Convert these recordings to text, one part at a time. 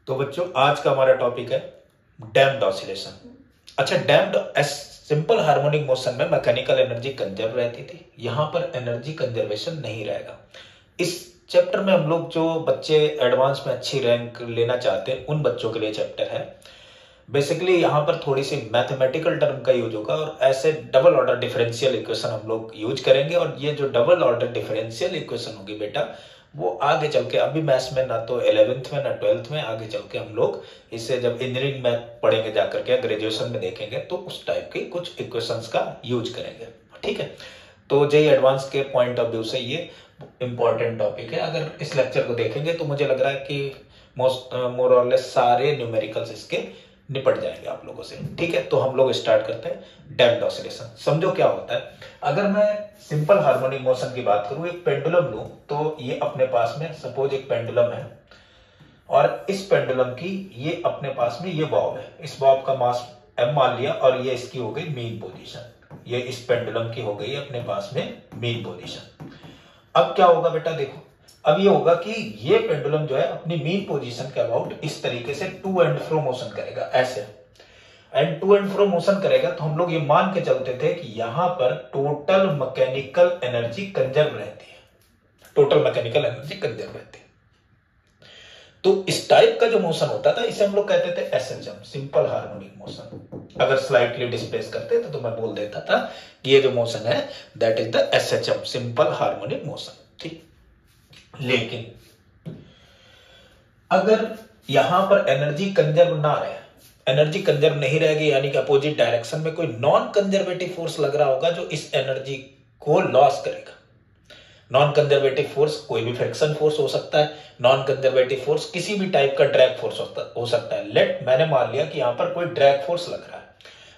तो बच्चों आज का हमारा टॉपिक है डैम्प्ड ऑसिलेशन। अच्छा, डैम्प्ड सिंपल हार्मोनिक मोशन में मैकेनिकल एनर्जी कंजर्व रहती थी, यहां पर एनर्जी कंजर्वेशन नहीं रहेगा। इस चैप्टर में हम लोग जो बच्चे एडवांस में अच्छी रैंक लेना चाहते हैं उन बच्चों के लिए चैप्टर है। बेसिकली यहाँ पर थोड़ी सी मैथमेटिकल टर्म का यूज होगा और ऐसे डबल ऑर्डर डिफरेंशियल इक्वेशन हम लोग यूज करेंगे। और ये जो डबल ऑर्डर डिफरेंशियल इक्वेशन होगी बेटा, वो आगे चल के अभी मैथ्स में ना तो 11th में ना 12th में, आगे चल के हम लोग इसे जब इंजीनियरिंग में पढ़ेंगे जाकर के, ग्रेजुएशन में देखेंगे तो उस टाइप के कुछ इक्वेशंस का यूज करेंगे। ठीक है, तो जेईई एडवांस के पॉइंट ऑफ व्यू से ये इंपॉर्टेंट टॉपिक है। अगर इस लेक्चर को देखेंगे तो मुझे लग रहा है कि मोर और लेस सारे न्यूमेरिकल्स इसके निपट जाएंगे आप लोगों से। ठीक है, तो हम लोग स्टार्ट करते हैं डैम्प्ड ऑसिलेशन। समझो क्या होता है। अगर मैं सिंपल हार्मोनिक मोशन की बात करूं, एक पेंडुलम लूं, तो ये अपने पास में सपोज एक पेंडुलम है और इस पेंडुलम की ये अपने पास में ये बॉब है, इस बॉब का मास m मान लिया और ये इसकी हो गई मीन पोजीशन। ये इस पेंडुलम की हो गई अपने पास में मीन पोजीशन। अब क्या होगा बेटा, देखो अब ये होगा कि ये पेंडुलम जो है अपनी मीन पोजीशन के अबाउट इस तरीके से टू एंड फ्रो मोशन करेगा, ऐसे end to end fro motion करेगा। तो हम लोग ये मान के चलते थे कि यहां पर टोटल मैकेनिकल एनर्जी कंजर्व रहती है, टोटल मैकेनिकल एनर्जी कंजर्व रहती है। तो इस टाइप का जो मोशन होता था इसे हम लोग कहते थे एसएचएम, सिंपल हार्मोनिक मोशन। अगर स्लाइटली डिस्प्लेस करते थे तो मैं बोल देता था कि ये जो मोशन है that is the SHM, simple harmonic motion. ठीक, लेकिन अगर यहां पर एनर्जी कंजर्व ना रहे, एनर्जी कंजर्व नहीं रहेगी, यानी कि अपोजिट डायरेक्शन में कोई नॉन कंजर्वेटिव फोर्स लग रहा होगा जो इस एनर्जी को लॉस करेगा। नॉन कंजर्वेटिव फोर्स कोई भी फ्रिक्शन फोर्स हो सकता है, नॉन कंजर्वेटिव फोर्स किसी भी टाइप का ड्रैग फोर्स हो सकता है। मैंने मान लिया कि यहां पर कोई ड्रैग फोर्स लग रहा है,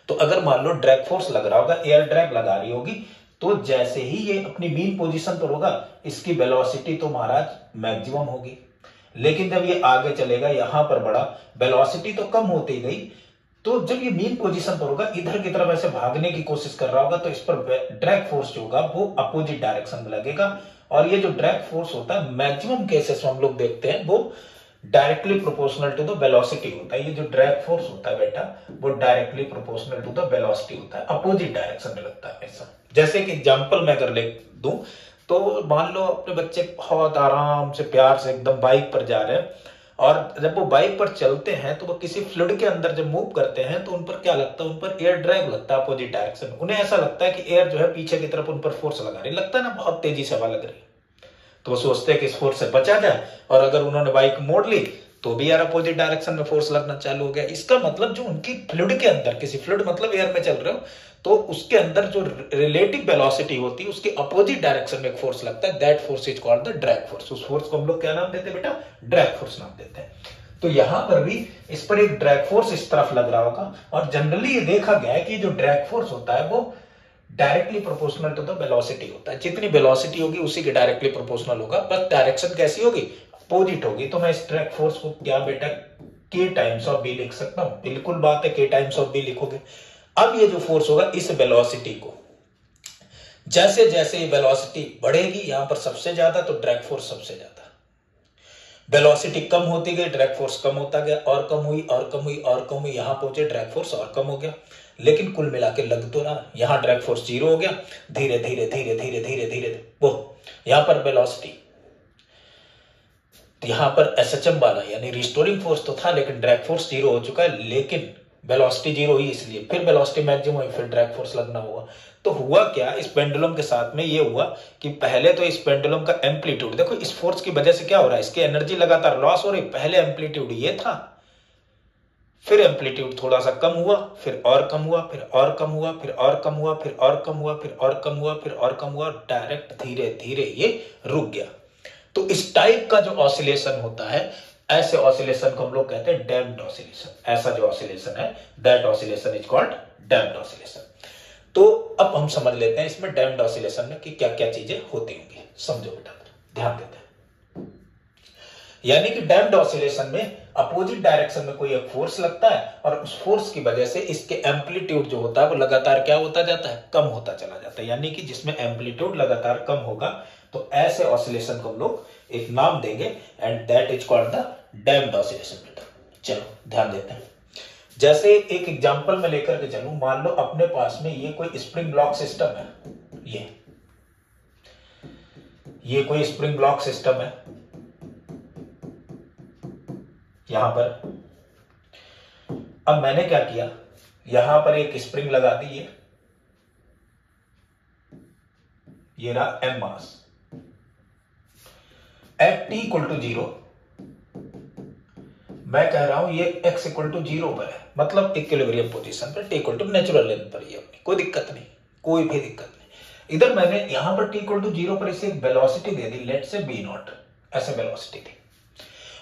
तो अगर मान लो ड्रैग फोर्स लग रहा होगा, एयर ड्रैग लगा रही होगी, तो जैसे ही ये अपनी मीन पोजीशन पर होगा इसकी वेलोसिटी तो महाराज मैक्सिमम होगी। लेकिन जब ये आगे चलेगा यहां पर बढ़ा, वेलोसिटी तो कम होती गई, तो जब ये मीन पोजीशन पर होगा इधर की तरफ ऐसे भागने की कोशिश कर रहा होगा, तो इस पर ड्रैग फोर्स जो होगा वो अपोजिट डायरेक्शन में लगेगा। और ये जो ड्रैग फोर्स होता है मैक्सिमम केसेस में हम लोग देखते हैं वो directly proportional to the velocity होता है। ये जो ड्रैग फोर्स होता है बेटा वो directly proportional to the velocity होता है, अपोजिट डायरेक्शन में लगता है ऐसा। जैसे कि एग्जांपल मैं अगर ले दूं तो मान लो अपने बच्चे बहुत आराम से प्यार से एकदम बाइक पर जा रहे हैं और जब वो बाइक पर चलते हैं तो वो किसी फ्लूइड के अंदर जब मूव करते हैं तो उन पर क्या लगता है, उन पर एयर ड्रैग लगता है अपोजिट डायरेक्शन में। उन्हें ऐसा लगता है कि एयर जो है पीछे की तरफ उन पर फोर्स लगा रही, लगता है ना बहुत तेजी से हवा लग रही है, तो वो सोचते हैं कि इस फोर्स से बचा जाए। और अगर उन्होंने बाइक मोड़ ली तो भी यार अपोजिट डायरेक्शन में फोर्स लगना चालू हो गया। इसका मतलब जो उनकी फ्लूइड के अंदर, किसी फ्लूइड मतलब एयर में चल रहे हो, तो उसके अंदर जो रिलेटिव वेलोसिटी होती है उसके अपोजिट डायरेक्शन में एक फोर्स लगता है, that force is called the drag force. उस फोर्स को हम लोग क्या नाम देते हैं बेटा, ड्रैग फोर्स नाम देते हैं। तो यहां पर भी इस पर एक ड्रैग फोर्स इस तरफ लग रहा होगा और जनरली ये देखा गया है कि जो ड्रैग फोर्स होता है वो directly proportional to the velocity होता है। जितनी वेलोसिटी होगी उसी के डायरेक्टली प्रोपोर्शनल होगा, बस डायरेक्शन कैसी होगी, अपोजिट होगी। तो मैं इस ड्रैग फोर्स को क्या बेटा k टाइम्स ऑफ b लिख सकता हूं, बिल्कुल बात है, k टाइम्स ऑफ b लिखोगे। अब ये जो फोर्स होगा इस वेलोसिटी को, जैसे जैसे ये वेलोसिटी बढ़ेगी यहां पर सबसे ज्यादा, तो ड्रैग फोर्स सबसे ज्यादा। वेलोसिटी कम होती गई, ड्रैग फोर्स कम होता गया, और कम हुई और कम हुई और कम हुई, यहां पहुंचे ड्रैग फोर्स और कम हो गया। लेकिन कुल मिला के लग तो रहा, यहां ड्रैग फोर्स 0 हो गया, धीरे धीरे धीरे धीरे धीरे धीरे वो यहां पर वेलोसिटी, यहां पर एसएचएम वाला यानी रिस्टोरिंग फोर्स तो था लेकिन ड्रैग फोर्स 0 हो चुका है, लेकिन वेलोसिटी 0 हुई इसलिए फिर वेलोसिटी मैक्सिमम हुई, फिर ड्रैग फोर्स लगना हुआ। तो हुआ क्या इस पेंडुलम के साथ में, ये हुआ कि पहले तो इस पेंडुलम का एम्पलीट्यूड देखो, इस फोर्स की वजह से क्या हो रहा है, इसकी एनर्जी लगातार लॉस हो रही। पहले एम्पलीट्यूड ये था, फिर एम्पलीट्यूड थोड़ा सा कम हुआ, फिर और कम हुआ, फिर और कम हुआ, फिर और कम हुआ, फिर और कम हुआ, फिर और कम हुआ, फिर और कम हुआ, डायरेक्ट धीरे धीरे ये रुक गया। तो इस टाइप का जो ऑसिलेशन होता है, ऐसे ऑसिलेशन को हम लोग कहते हैं डैम्प्ड ऑसिलेशन। ऐसा जो ऑसिलेशन है that oscillation is called damped oscillation. तो अब हम समझ लेते हैं इसमें डैम्प्ड ऑसिलेशन में कि क्या क्या चीजें होती होंगी। समझो बेटा, ध्यान देते हैं। यानी कि डैम्प्ड ऑसिलेशन में अपोजिट डायरेक्शन में कोई एक फोर्स लगता है और उस फोर्स की वजह से इसके एम्पलीट्यूड जो होता है वो लगातार क्या होता जाता है, कम होता चला जाता है। यानी कि जिसमें एम्पलीट्यूड लगातार कम होगा तो ऐसे ऑसिलेशन को हम लोग एक नाम देंगे and that is called the damped oscillation बेटा। चलो ध्यान देते हैं। जैसे एक एग्जांपल में लेकर के चलूं, मान लो अपने पास में ये कोई स्प्रिंग ब्लॉक सिस्टम है, ये कोई स्प्रिंग ब्लॉक सिस्टम है यहां पर। अब मैंने क्या किया, यहां पर एक स्प्रिंग लगा दी है, ये रहा m mass at t equal to 0। मैं कह रहा हूं ये x इक्वल टू 0 पर है, मतलब इक्विलिब्रियम पोजीशन पर, t equal to natural length पर ही अपनी, कोई दिक्कत नहीं, कोई भी दिक्कत नहीं। इधर मैंने यहां पर t इक्वल टू 0 पर इसे एक वेलोसिटी दे दी, लेट से b नॉट, ऐसे वेलोसिटी दी।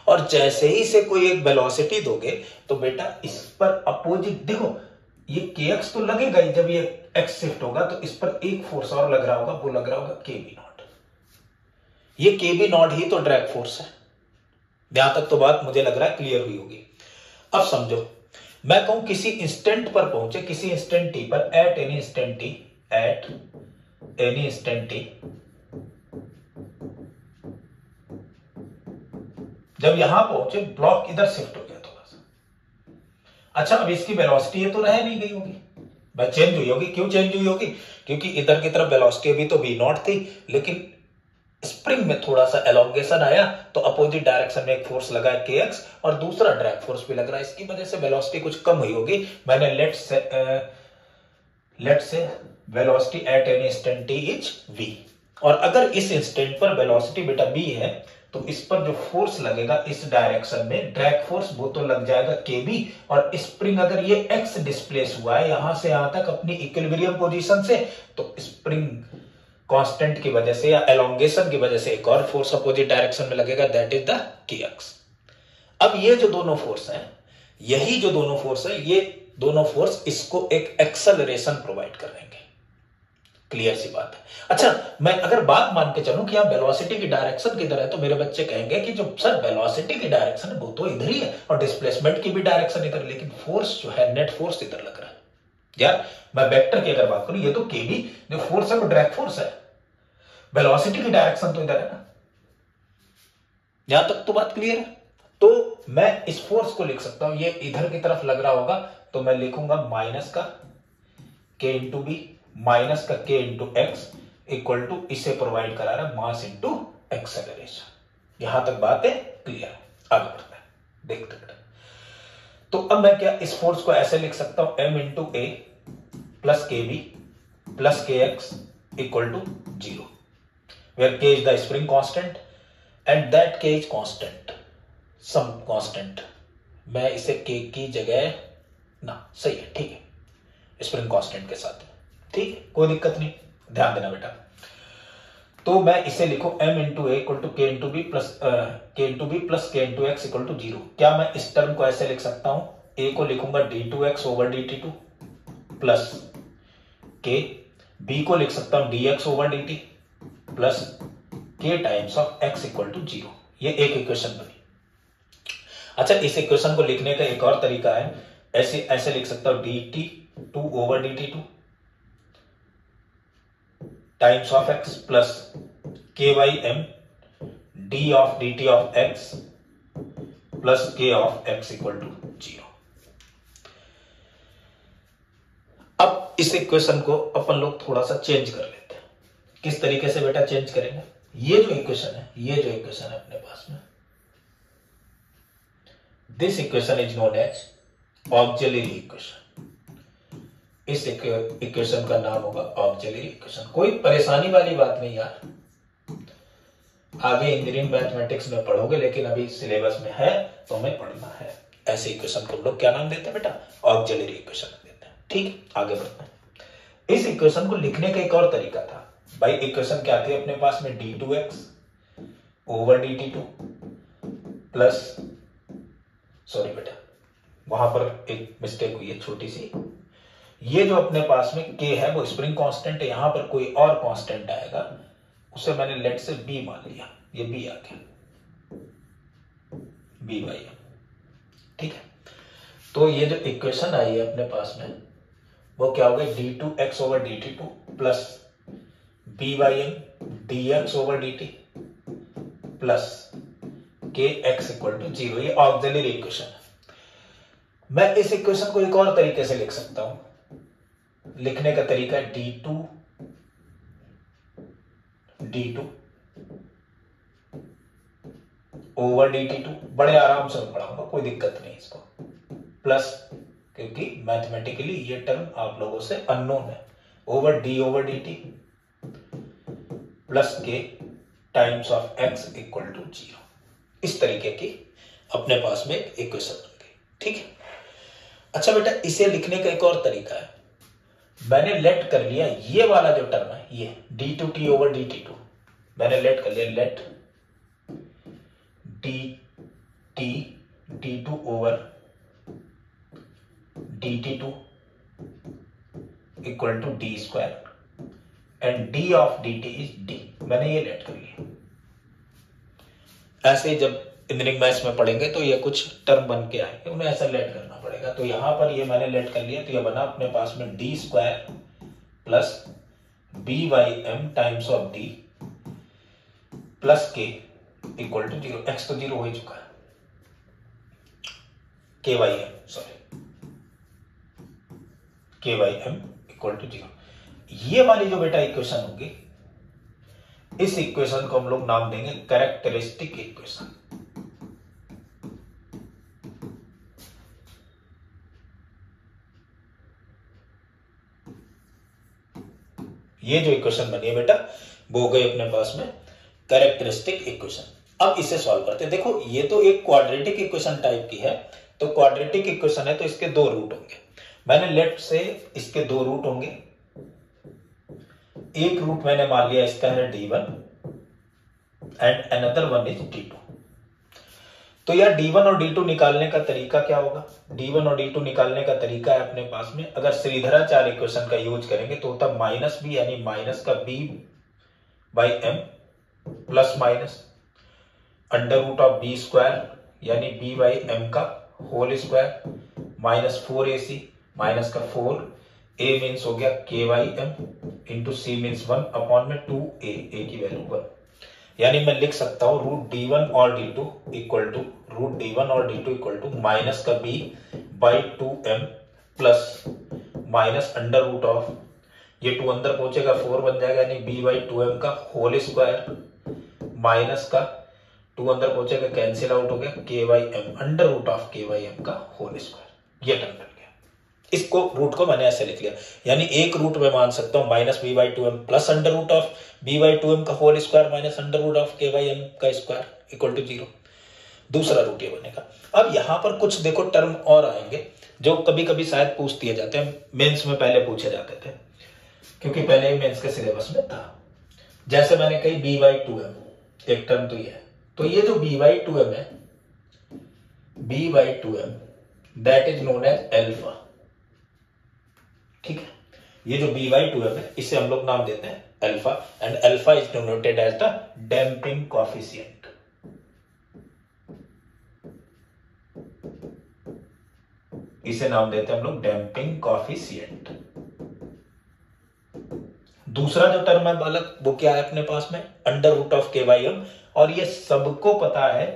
और जैसे ही इसे कोई एक वेलोसिटी दोगे तो बेटा इस पर अपोजिट देखो, ये kx तो लगेगा ही, जब ये x शिफ्ट होगा तो इस पर एक फोर्स और लग रहा होगा, वो लग रहा होगा kb नॉट। ये kb नॉट ही तो ड्रैग फोर्स है। यहां तक तो बात मुझे लग रहा है क्लियर हुई होगी। अब समझो, मैं कहूं किसी इंस्टेंट पर पहुंचे, किसी इंस्टेंट t पर, at any instant t, at any instant t, जब यहां पहुंचे ब्लॉक इधर शिफ्ट हो गया थोड़ा सा। अच्छा, अब इसकी वेलोसिटी ये तो रह नहीं गई होगी, बस चेंज हुई होगी। क्यों चेंज हुई होगी? क्योंकि इधर की तरफ वेलोसिटी अभी तो v नॉट थी, लेकिन स्प्रिंग में थोड़ा सा एलोंगेशन आया तो अपोजिट डायरेक्शन में एक फोर्स लगा है kx, और दूसरा ड्रैग फोर्स भी लग रहा है, इसकी वजह से वेलोसिटी कुछ कम हुई होगी। मैंने लेट से velocity at any instant t is v, और अगर इस इंस्टेंट पर वेलोसिटी बेटा v है तो इस पर जो फोर्स लगेगा इस डायरेक्शन में, ड्रैग फोर्स, वो तो लग जाएगा kb। और स्प्रिंग अगर ये x डिस्प्लेस हुआ है यहां से यहां तक अपनी इक्विलिब्रियम पोजीशन से, तो स्प्रिंग कांस्टेंट की वजह से या एलोंगेशन की वजह से एक और फोर्स अपोजिट डायरेक्शन में लगेगा, दैट इज द kx। अब ये जो दोनों फोर्स हैं, यही जो दोनों फोर्स है, ये दोनों फोर्स इसको एक एक्सेलरेशन प्रोवाइड करेंगे। क्लियर सी बात है। अच्छा, मैं अगर बात मान के चलूं कि आप वेलोसिटी की डायरेक्शन किधर है, तो मेरे बच्चे कहेंगे कि जो सर वेलोसिटी की डायरेक्शन है वो तो इधर ही है, और डिस्प्लेसमेंट की भी डायरेक्शन इधर, लेकिन फोर्स जो है, नेट फोर्स इधर लग रहा है। यार मैं वेक्टर की अगर बात करूं, ये तो kb जो फोर्स है वो ड्रैग फोर्स है, वेलोसिटी की डायरेक्शन तो इधर है ना। यहां तक तो बात क्लियर है। तो मैं इस फोर्स को लिख सकता हूं, ये इधर की तरफ लग रहा होगा, तो मैं लिखूंगा माइनस का k इंटू बी, माइनस का k into X, equal to इसे प्रोवाइड करा रहा है मास इंटू एक्सेलरेशन। यहां तक बात है क्लियर। आगे बढ़ते हैं, देखते हैं। तो अब मैं क्या इस फोर्स को ऐसे लिख सकता हूं, m into A plus K B plus K X equal to 0, where k is the spring constant and that k is constant, some constant। मैं इसे k की जगह ना, सही है, ठीक है, स्प्रिंग कांस्टेंट के साथ, ठीक है, कोई दिक्कत नहीं, ध्यान देना बेटा। तो मैं इसे लिखूं m into A equal to K into B plus K into X equal to 0। क्या मैं इस टर्म को ऐसे लिख सकता हूं, a को लिखूंगा d2x over dt2 plus k, b को लिख सकता हूं dx over dt plus k times of x equal to 0। ये एक इक्वेशन बनी। अच्छा, इस इक्वेशन को लिखने का एक और तरीका है, ऐसे लिख सकता हूं dt2 over dt2 times of x plus k by m d of dt of x plus k of x equal to 0। अब इस इक्वेशन को अपन लोग थोड़ा सा चेंज कर लेते हैं। किस तरीके से बेटा चेंज करेंगे? ये जो इक्वेशन है अपने पास में, this equation is known as auxiliary equation. इस इक्वेशन का नाम होगा ऑक्सिलरी इक्वेशन। कोई परेशानी वाली बात नहीं यार, आगे इंजीनियरिंग मैथमेटिक्स में पढ़ोगे, लेकिन अभी सिलेबस में है तो हमें पढ़ना है। ऐसे इक्वेशन को लोग क्या नाम देते हैं बेटा? ऑक्सिलरी इक्वेशन देते हैं। ठीक है, आगे बढ़ते हैं। इस इक्वेशन को लिखने का एक और तरीका था भाई। इक्वेशन क्या थी अपने पास में, d2x over dt2 plus, sorry बेटा वहां पर एक मिस्टेक हुई है छोटी सी, ये जो अपने पास में k है वो स्प्रिंग कांस्टेंट है, यहां पर कोई और कांस्टेंट आएगा, उसे मैंने लेट से b मान लिया, ये b आ गया, b बाई m। ठीक है, तो ये जो इक्वेशन आई है अपने पास में वो क्या हो गई, d2x over dt2 plus b by m dx over dt plus K X equal to 0। ये ऑक्सिलरी इक्वेशन है। मैं इस इक्वेशन को एक और तरीके से लिख सकता हूं। लिखने का तरीका है d2 ओवर dt2। बड़े आराम से मैं पढ़ाऊंगा, कोई दिक्कत नहीं इसको। प्लस, क्योंकि मैथमेटिकली ये टर्म आप लोगों से अननोन है, over dt plus K times of x equal to 0। इस तरीके की अपने पास में एक इक्वेशन बन गई। ठीक है। अच्छा बेटा, इसे लिखने का एक और तरीका है। मैंने लेट कर लिया ये वाला जो टर्म है, ये d2t ओवर dt2, मैंने लेट कर लिया, let d2 over dt2 equal to D square and d of dt is d। मैंने ये लेट कर लिया। ऐसे जब इंजीनियरिंग मैथ्स में पढ़ेंगे तो ये कुछ टर्म बन के आएंगे, उन्हें ऐसा लेट करना पड़ेगा। तो यहां पर ये मैंने लेट कर लिया, तो ये बना अपने पास में D square plus B by M times of D plus K equal to 0। X तो 0 हो ही चुका है, के वाई एम इक्वल टू 0। ये वाली जो बेटा इक्वेशन होगी, इस इक्वेशन को हम लोग नाम देंगे कैरेक्टरिस्टिक इक्वेशन। ये जो इक्वेशन बनी है बेटा, वो हो गई अपने पास में कैरेक्टरिस्टिक इक्वेशन। अब इसे सॉल्व करते हैं। देखो, ये तो एक क्वाड्रेटिक इक्वेशन टाइप की है, तो क्वाड्रेटिक इक्वेशन है तो इसके दो रूट होंगे। मैंने लेफ्ट से इसके दो रूट होंगे। एक रूट मैंने मान लिया इसका है d1 and another one is d2। तो यार d1 और d2 निकालने का तरीका क्या होगा? d1 और d2 निकालने का तरीका है अपने पास में, अगर श्रीधराचार्य इक्वेशन का यूज करेंगे तो होता माइनस बी, यानी माइनस का b by M plus minus under root of B square यानी b बाई एम का whole square minus 4ac minus का 4, a मीन्स हो गया k by M into C means 1 upon में 2a, a की value 1। यानी मैं लिख सकता हूं रूट d1 और d2 इक्वल टू माइनस का b by 2m plus minus under root of, ये 2 अंदर पहुंचेगा 4 बन जाएगा, यानी b बाई 2m का होल स्क्वायर माइनस का 2 अंदर पहुंचेगा, कैंसिल आउट हो गया, k by M under root of k by M का होल स्क्वायर। ये टर्म बन गया। इसको रूट को मैंने ऐसे लिख लिया, यानी एक रूट में मान सकता हूं minus B by 2m plus under root of B by 2m का whole square minus under root of k by M का स्क्वायर इक्वल टू 0। दूसरा रूट ये बनेगा। अब यहां पर कुछ देखो टर्म और आएंगे जो कभी कभी शायद पूछ दिए जाते हैं, मेंस में पहले पूछे जाते थे, क्योंकि पहले ही मेंस के सिलेबस में था। जैसे मैंने कही b बाई 2m, एक टर्म तो ये है, तो ये जो b बाई 2m है, b by 2m that is known as alpha. ठीक है, ये जो b बाई 2m है इसे हम लोग नाम देते हैं alpha, and alpha is denoted as the damping coefficient. इसे नाम देते हैं हम लोग डैम्पिंग कोएफिशिएंट। दूसरा जो टर्म है बालक, वो क्या है अपने पास में? Under root of k by M. और ये सबको पता है,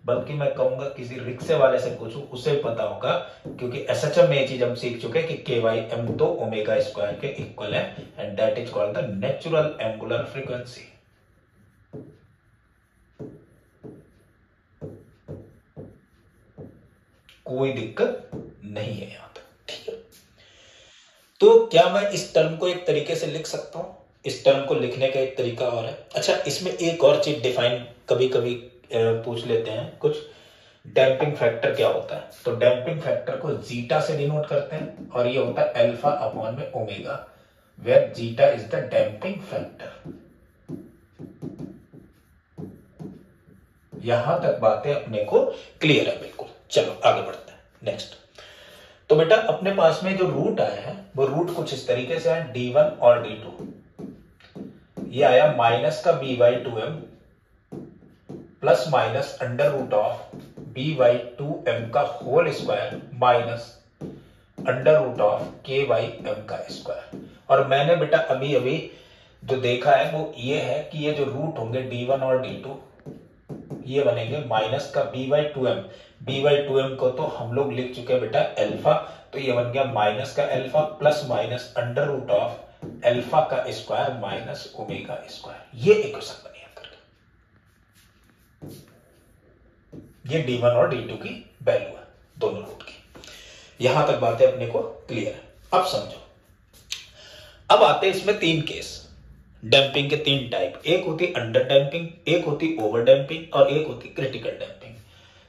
बल्कि मैं कहूंगा किसी रिक्शे वाले से पूछूं उसे पता होगा, क्योंकि एसएचएम में ये चीज हम सीख चुके हैं कि k बाई एम तो ओमेगा स्क्वायर के इक्वल है, and that is called the natural angular frequency. कोई दिक्कत नहीं है यहां तक। ठीक है, तो क्या मैं इस टर्म को एक तरीके से लिख सकता हूं? इस टर्म को लिखने का एक तरीका और है। अच्छा, इसमें एक और चीज डिफाइन कभी कभी पूछ लेते हैं कुछ, डैम्पिंग फैक्टर क्या होता है? तो डैम्पिंग फैक्टर को जीटा से डिनोट करते हैं, और ये होता है अल्फा अपॉन में omega, where zeta is the damping factor. यहां तक बातें अपने को क्लियर है बिल्कुल। चलो आगे बढ़ते हैं नेक्स्ट। तो बेटा अपने पास में जो रूट आया है वो रूट कुछ इस तरीके से है, d1 और d2। ये आया माइनस का b by 2m plus minus under root of b by 2m का whole square minus under root of k by m का स्क्वायर। और मैंने बेटा अभी अभी जो देखा है वो ये है कि ये जो रूट होंगे d1 और d2, ये बनेंगे माइनस का b/2m। b/2m को तो हम लोग लिख चुके हैं बेटा अल्फा, तो ये बन गया माइनस का alpha plus minus under root of alpha का स्क्वायर माइनस ओमेगा स्क्वायर। ये इक्वेशन बनी है करके, ये d1 और d2 की वैल्यू है दोनों रूट की। यहां तक बातें अपने को क्लियर है। अब समझो, अब आते हैं इसमें तीन केस, डैम्पिंग के तीन टाइप, एक होती अंडर डैम्पिंग, एक होती ओवर डैम्पिंग और एक होती क्रिटिकल डैम्पिंग।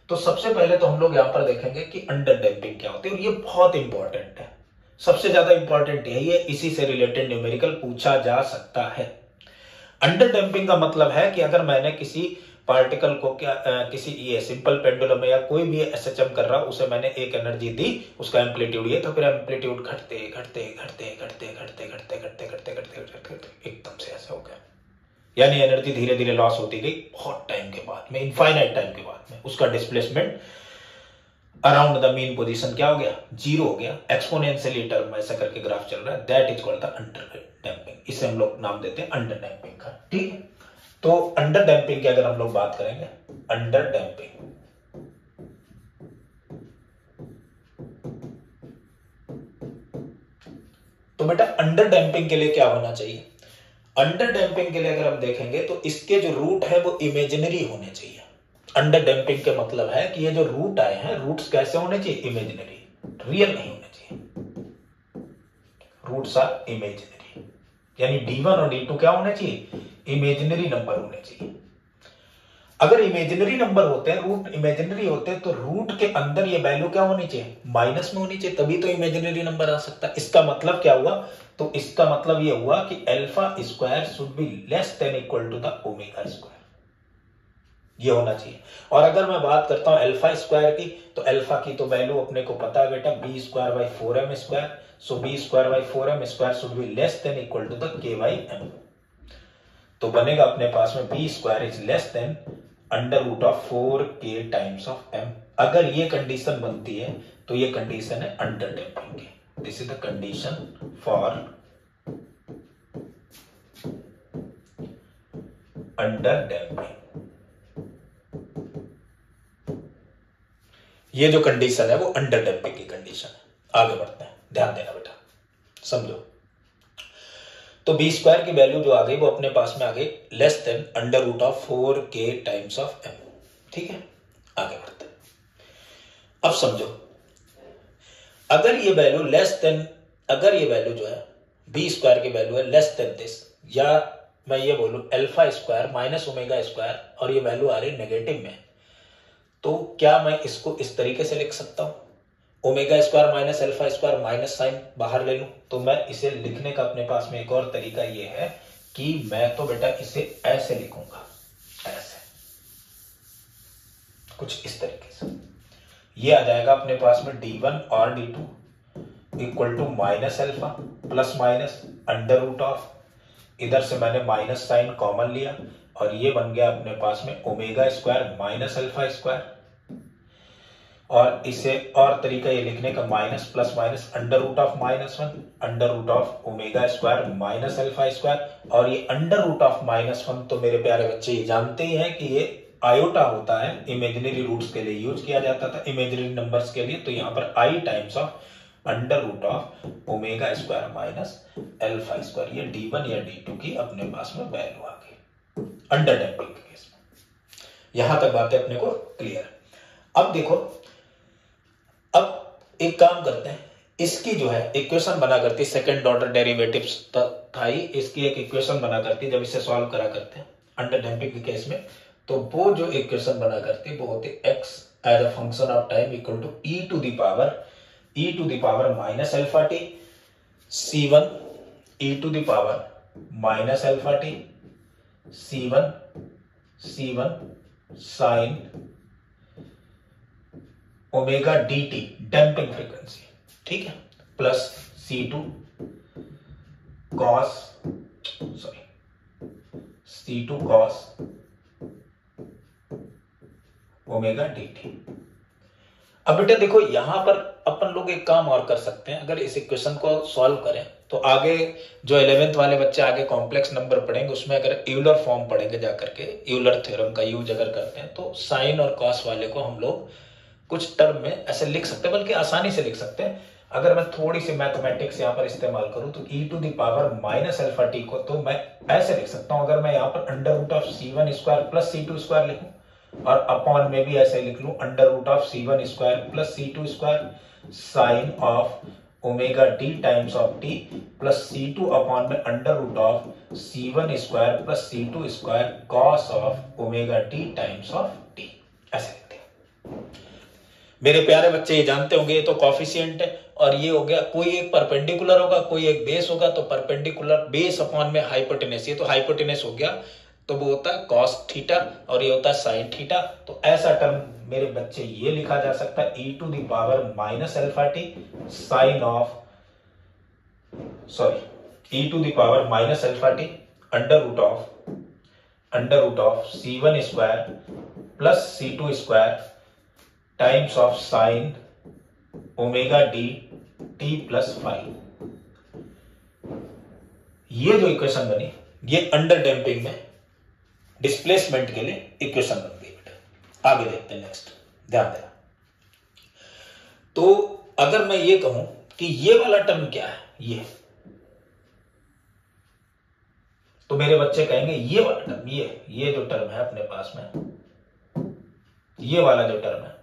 तो सबसे पहले तो हम लोग यहां पर देखेंगे कि अंडर डैम्पिंग क्या होती है, और ये बहुत इंपॉर्टेंट है, सबसे ज्यादा इंपॉर्टेंट है ये, इसी से रिलेटेड न्यूमेरिकल पूछा जा सकता है। अंडर डैम्पिंग का मतलब है कि अगर मैंने किसी पार्टिकल को किसी ये सिंपल पेंडुलम या कोई भी एसएचएम कर रहा, उसे मैंने एक एनर्जी दी, उसका एम्पलीट्यूड ये, तो फिर एम्पलीट्यूड घटते घटते घटते घटते घटते घटते घटते घटते घटते घटते एकदम से ऐसे हो गया, यानी एनर्जी धीरे धीरे लॉस होती गई बहुत टाइम के बाद में, इनफाइनाइट टाइम के बाद में उसका displacement around the mean position क्या हो गया, जीरो हो गया। एक्सपोनेंशियली टर्म ऐसा करके ग्राफ चल रहा है, that is called the under damping, इसे हम लोग नाम देते हैं अंडर डैम्पिंग का। ठीक है, तो अंडर डैम्पिंग की अगर हम लोग बात करेंगे, अंडर डैम्पिंग तो बेटा अंडर डैम्पिंग के लिए क्या होना चाहिए, अंडर डैम्पिंग के लिए अगर हम देखेंगे तो इसके जो रूट है वो इमेजिनरी होने चाहिए। अंडर डैम्पिंग के मतलब है कि ये जो रूट आए हैं, रूट्स कैसे होने चाहिए, इमेजिनरी, रियल नहीं होने चाहिए, रूट्स आर इमेजिनरी, यानी d1 और d2 क्या होने चाहिए, इमेजिनरी नंबर होने चाहिए। अगर इमेजिनरी नंबर होते हैं, रूट इमेजिनरी होते हैं, तो रूट के अंदर ये वैल्यू क्या होनी चाहिए, माइनस में होनी चाहिए, तभी तो इमेजिनरी नंबर आ सकता है। इसका मतलब क्या हुआ, तो इसका मतलब ये हुआ कि alpha square should be less than equal to the omega square, ये होना चाहिए। और अगर मैं बात करता हूं अल्फा स्क्वायर की, तो अल्फा की तो वैल्यू अपने को पता है बेटा, B square by 4m square, so B square by 4m square should be less than equal to the k/m। तो बनेगा अपने पास में B square is less than under root of 4k times of m। अगर ये condition बनती है तो ये कंडीशन है अंडर डैम्पिंग की, this is the condition for under damping. ये जो कंडीशन है वो अंडर डैम्पिंग की कंडीशन है। आगे बढ़ते हैं, ध्यान देना बेटा, समझो। तो बी स्क्वायर की वैल्यू जो आ गई वो अपने पास में आ गई less than under root of 4k times of m। ठीक है, आगे बढ़ते हैं। अब समझो, अगर ये वैल्यू लेस देन, अगर ये वैल्यू जो है बी स्क्वायर की वैल्यू है लेस देन दिस, या मैं ये बोलूं alpha square minus omega square, और ये वैल्यू आ रही नेगेटिव में, तो क्या मैं इसको इस तरीके से लिख सकता हूं, omega square minus alpha square minus sign बाहर ले लूं, तो मैं इसे लिखने का अपने पास में एक और तरीका ये है कि मैं तो बेटा इसे ऐसे लिखूंगा, ऐसे कुछ इस तरीके से, ये आ जाएगा अपने पास में d1 और d2 equal to minus alpha plus minus under root of, इधर से मैंने माइनस साइन कॉमन लिया और ये बन गया अपने पास में omega square minus alpha square, और इसे और तरीका ये लिखने का minus plus minus under root of -1 under root of omega square minus alpha square, और ये अंडर रूट ऑफ -1 तो मेरे प्यारे बच्चे ये जानते ही हैं कि ये आयोटा होता है, इमेजिनरी रूट्स के लिए यूज किया जाता था, इमेजिनरी नंबर्स के लिए, तो यहाँ पर I times of under root of omega square minus alpha square, ये d1 या d2 की अपने पास में वैल्यू आ गई अंडर डैम्पिंग के केस में। यहां तक बातें अपने को क्लियर है। अब देखो, अब एक काम करते हैं, इसकी जो है इक्वेशन बना करती, सेकंड ऑर्डर डेरिवेटिव्स था ही, इसकी एक इक्वेशन बना करती, जब इसे सॉल्व करा करते हैं अंडर डैम्पिंग के केस में, तो वो जो इक्वेशन बना करती वो होती x as a function of time equal to e to the power minus alpha T, c1 e to the power minus alpha T, c1 sine omega dt damping frequency, ठीक है, plus c2 cos omega dt। अब बेटा देखो यहां पर अपन लोग एक काम और कर सकते हैं, अगर इस इक्वेशन को सॉल्व करें तो आगे जो 11th वाले बच्चे आगे कॉम्प्लेक्स नंबर पढ़ेंगे उसमें अगर यूलर फॉर्म पढ़ेंगे जाकर के, यूलर थ्योरम का यूज अगर करते हैं तो साइन और कॉस वाले को हम लोग कुछ टर्म में ऐसे लिख सकते हैं, बल्कि आसानी से लिख सकते हैं। अगर मैं थोड़ी सी मैथमेटिक्स यहाँ पर इस्तेमाल करूं तो e to the power minus alpha T को तो मैं ऐसे लिख सकता हूं, अगर मैं यहाँ पर under root of c1 square plus c2 square लिखूं और अपॉन में भी ऐसे लिख लूं under root of c1 square plus c2 square sine of omega d times of t plus c2 upon में under root of c1 square plus c2 square cos of omega t times of t, ऐसे लिखते हैं। मेरे प्यारे बच्चे ये जानते होंगे ये तो कॉफिशिएंट है, और ये हो गया कोई एक परपेंडिकुलर होगा कोई एक बेस होगा, तो परपेंडिकुलर बेस अपॉन में हाइपोटेनस, ये तो हाइपोटेनस हो गया तो वो होता है कॉस थीटा और ये होता है साइन थीटा। तो ऐसा टर्म मेरे बच्चे ये लिखा जा सकता है e to the power minus alpha T sine of e to the power minus alpha T under root of c1 square plus c2 square times of sine omega D T plus five. ये जो equation बनी ये under damping में displacement के लिए equation बन गई बेटा। आगे देखते हैं नेक्स्ट, ध्यान देना। तो अगर मैं ये कहूं कि ये वाला टर्म क्या है, ये तो मेरे बच्चे कहेंगे ये वाला टर्म, ये जो टर्म है अपने पास में, ये वाला जो टर्म है,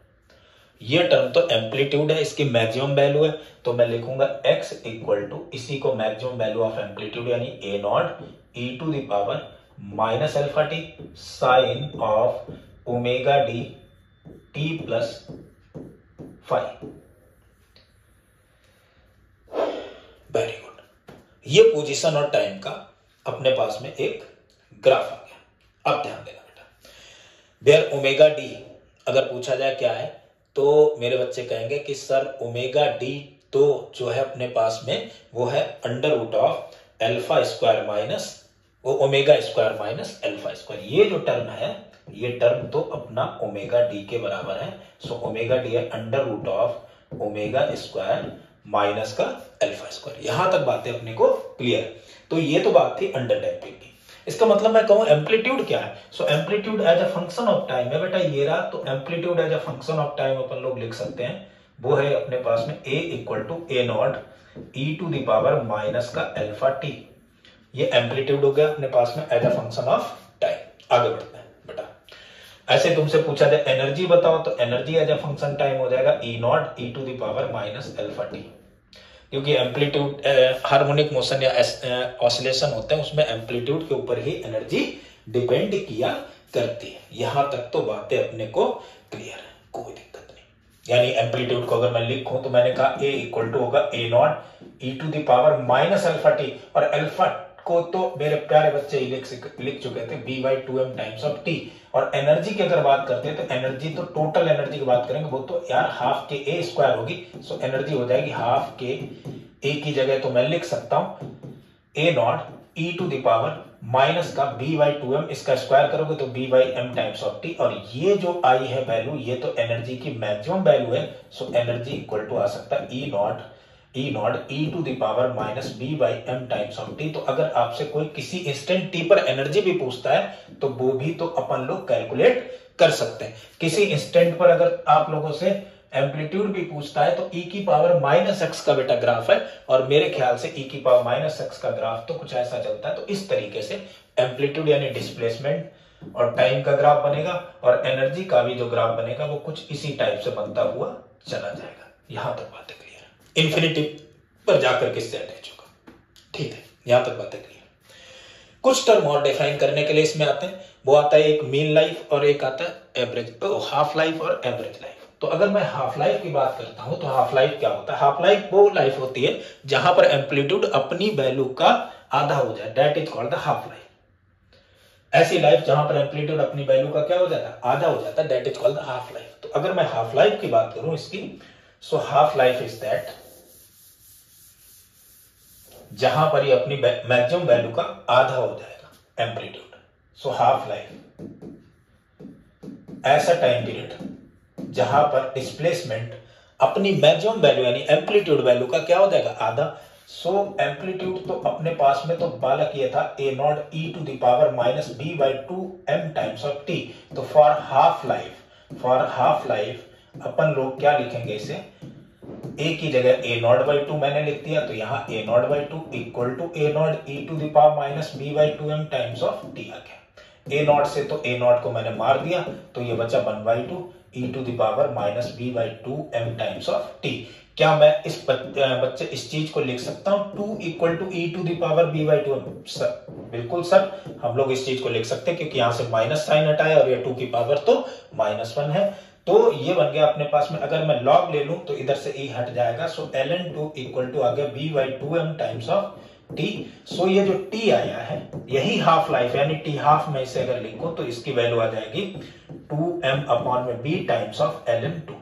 ये टर्म तो एम्पलीट्यूड है, इसकी मैक्सिमम वैल्यू है, तो मैं लिखूंगा x इक्वल टू इसी को मैक्सिमम वैल्यू ऑफ एम्पलीट्यूड यानी a naught e to the power minus alpha T sine of omega D T plus 5। Very good, ये पोजीशन और टाइम का अपने पास में एक ग्राफ आ गया। अब ध्यान देना बेटा, वेयर ओमेगा डी अगर पूछा जाए क्या है तो मेरे बच्चे कहेंगे कि सर ओमेगा डी तो जो है अपने पास में वो है under root of alpha square minus वो omega square minus alpha square. ये जो टर्म है ये टर्म तो अपना ओमेगा डी के बराबर है। सो ओमेगा डी है under root of omega square minus का अल्फा स्क्वायर। यहां तक बातें अपने को क्लियर है। तो ये तो बात थी अंडर डैम्पिंग की। इसका मतलब मैं कहूं एम्पलीट्यूड क्या है, so amplitude as a function of time है बेटा ये रहा। तो amplitude as a function of time अपन लोग लिख सकते हैं, वो है अपने पास में a equal to A naught E to the power minus का अल्फा टी। ये एम्पलीट्यूड हो गया अपने पास में as a function of time. आगे बढ़ते हैं बेटा, ऐसे तुमसे पूछा जाए एनर्जी बताओ तो energy as a function time हो जाएगा e naught E to the power minus alpha t, क्योंकि एम्पलीट्यूड हार्मोनिक मोशन या ऑसिलेशन होते हैं उसमें एम्पलीट्यूड के ऊपर ही एनर्जी डिपेंड किया करती है। यहां तक तो बातें अपने को क्लियर है, कोई दिक्कत नहीं। यानी एम्पलीट्यूड को अगर मैं लिखूं तो मैंने कहा ए इक्वल टू होगा a naught E to the power minus alpha t, और अल्फा को तो मेरे प्यारे बच्चे लिख चुके थे b by two M times of t. और एनर्जी की अगर बात करते हैं तो एनर्जी तो टोटल एनर्जी की बात करेंगे वो तो यार हाफ के ए स्क्वायर होगी। सो एनर्जी हो जाएगी हाफ के ए की जगह तो मैं लिख सकता हूं a naught E to the power minus का बी बाई टू एम, इसका स्क्वायर करोगे तो b by m times of t. और ये जो आई है वैल्यू ये तो एनर्जी की मैक्सिमम वैल्यू है। सो एनर्जी इक्वल टू आ सकता है e naught E to the power minus B by m times of T. तो अगर आपसे कोई किसी इंस्टेंट टी पर एनर्जी भी पूछता है तो वो भी तो अपन लोग कैलकुलेट कर सकते हैं। किसी इंस्टेंट पर अगर आप लोगों से एम्पलीट्यूड भी पूछता है तो ई की पावर माइनस एक्स का बेटा ग्राफ है, और मेरे ख्याल से ई की पावर माइनस एक्स का ग्राफ तो कुछ ऐसा चलता है। तो इस तरीके से एम्पलीट्यूड यानी डिस्प्लेसमेंट और टाइम का ग्राफ बनेगा, और एनर्जी का भी जो ग्राफ बनेगा वो कुछ इसी टाइप से बनता हुआ चला जाएगा। यहां तक बातें क्लियर है, इन्फिनिटी पर जाकर किससे अटैच होगा, ठीक है, यहां तक बातें क्लियर। कुछ टर्म और डिफाइन करने के लिए इसमें आते हैं, वो आता है एक मीन लाइफ और एक आता है एवरेज, हाफ लाइफ और एवरेज लाइफ। तो अगर मैं हाफ लाइफ की बात करता हूं तो हाफ लाइफ क्या होता है, हाफ लाइफ वो लाइफ होती है जहां पर एम्पलीट्यूड अपनी वैल्यू का आधा हो जाए, that is called the half life. ऐसी लाइफ जहां पर एम्पलीट्यूड अपनी वैल्यू का क्या हो जाता है, आधा हो जाता है, that is called the half life. तो अगर मैं हाफ लाइफ की बात करूं इसकी, so half life is that जहां पर ये अपनी मैक्सिमम वैल्यू का आधा हो जाएगा एम्पलीट्यूड। सो हाफ लाइफ ऐसा टाइम पीरियड जहां पर डिस्प्लेसमेंट अपनी मैक्सिमम वैल्यू यानी एम्पलीट्यूड वैल्यू का क्या हो जाएगा, आधा। सो एम्पलीट्यूड तो अपने पास में तो बालक ये था a naught E to the power minus B by two M times of T. तो फॉर हाफ लाइफ अपन लोग क्या लिखेंगे, इसे ए की जगह ए नॉट बाई टू मैंने लिख दिया, तो यहाँ a naught by two equal to A naught E to the power minus B by two M times of t आ गया। ए नॉट से तो ए नॉट को मैंने मार दिया, तो ये बचा 1 by two E to the power minus B by two M times of T. क्या मैं इस बच्चे इस चीज को लिख सकता हूं 2 equal to E to the power B by two M? Sir बिल्कुल सर, हम लोग इस चीज को लिख सकते हैं, क्योंकि यहां से माइनस साइन हटाया और ये 2 की पावर तो -1 है। तो ये बन गया अपने पास में, अगर मैं लॉग ले लूं तो इधर से e हट जाएगा। सो ln 2 इक्वल टू आ गया b by two M times of t। So ये जो t आया है यही हाफ लाइफ यानी t हाफ में इसे अगर लिखो तो इसकी वैल्यू आ जाएगी 2m अपॉन में b टाइम्स ऑफ ln 2।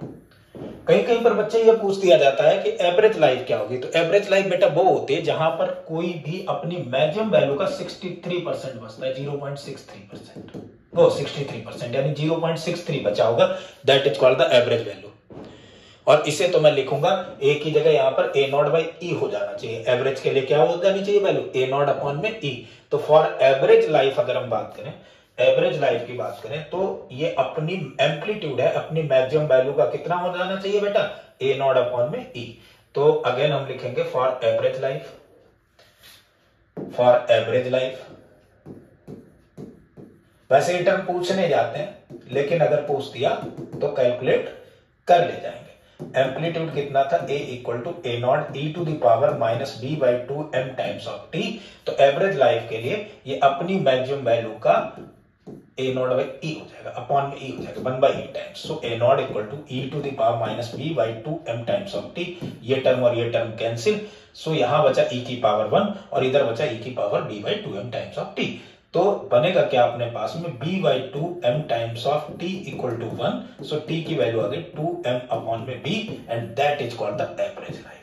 कहीं कहीं पर बच्चे ये पूछ दिया जाता है कि एवरेज लाइफ क्या होगी। तो एवरेज लाइफ बेटा वो होती है जहां पर कोई भी अपनी मैक्सिमम वैल्यू का 63% बचता है, 0.63%, वो 63% यानी 0.63 बचा होगा, that is called the average value. और इसे तो मैं लिखूंगा ए की जगह यहां पर ए नॉट बाई ई हो जाना चाहिए। एवरेज के लिए क्या हो जानी चाहिए वैल्यू, ए नॉट अपॉन में ई। तो फॉर एवरेज लाइफ अगर हम बात करें, एवरेज लाइफ की बात करें, तो ये अपनी एम्पलीट्यूड है, अपनी मैक्सिमम वैल्यू का कितना हो जाना चाहिए बेटा, ए नॉट अपॉन में ई। तो अगेन हम लिखेंगे for average life, for average life. वैसे ये टर्म पूछने जाते हैं, लेकिन अगर पूछ दिया तो कैलकुलेट कर ले जाएंगे। एम्पलीट्यूड कितना था, a equal to A naught E to the power minus B by two M times of T. तो एवरेज लाइफ के लिए ये अपनी मैक्सिमम वैल्यू का ए नॉट बाई ई हो जाएगा, अपॉन में ई हो जाएगा 1 by E times. So A naught equal to E to the power minus B by two M times of T. ये टर्म और ये टर्म कैंसिल। सो यहां बचा ई की पावर 1 और इधर बचा ई की power B by two M times of T. तो बनेगा क्या अपने पास में, b by two M times of t equal to 1। So t की वैल्यू आ गई 2m अपॉन में b and that is called the average life.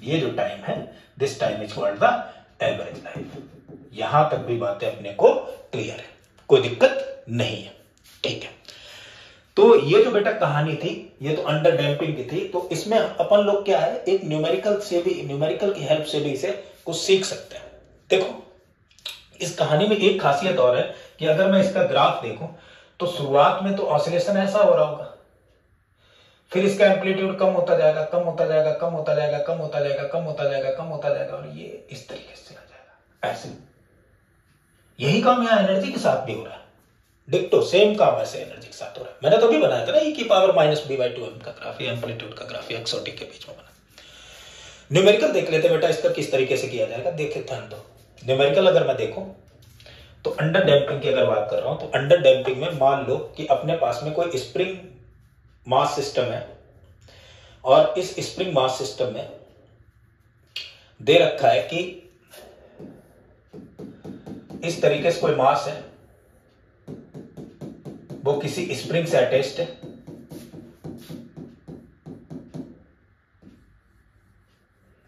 ये जो टाइम है, this time is called the average life. यहां तक भी बातें अपने को क्लियर है, कोई दिक्कत नहीं है, ठीक है। तो ये जो बेटा कहानी थी ये तो अंडर डैम्पिंग की थी। तो इसमें अपन लोग क्या है, एक न्यूमेरिकल की हेल्प से भी इसे कुछ सीख सकते हैं। देखो इस कहानी में एक खासियत और है कि अगर मैं इसका ग्राफ देखूं तो शुरुआत में तो ऑसिलेशन ऐसा हो रहा होगा, फिर इसका एम्पलीट्यूड कम होता जाएगा, कम होता जाएगा, कम होता जाएगा, कम होता जाएगा, कम होता जाएगा, कम होता जाएगा, और ये इस तरीके से चला जाएगा ऐसे। यही काम यहाँ एनर्जी के साथ भी हो रहा है, डिक्टो सेम काम ऐसे एनर्जी के साथ हो रहा है। मैंने तो भी बनाया था ना ई की power minus B by two m का ग्राफ, एम्पलीट्यूड का ग्राफ एक्स और टी के बीच में बना। न्यूमेरिकल देख लेते बेटा इसका किस तरीके से किया जाएगा, देखे ध्यान दो। न्यूमेरिकल अगर मैं देखूं तो अंडर डैम्पिंग की अगर बात कर रहा हूं तो अंडर डैम्पिंग में मान लो कि अपने पास में कोई स्प्रिंग मास सिस्टम है और इस स्प्रिंग मास सिस्टम में दे रखा है कि इस तरीके से कोई मास है, वो किसी स्प्रिंग से अटैच्ड है,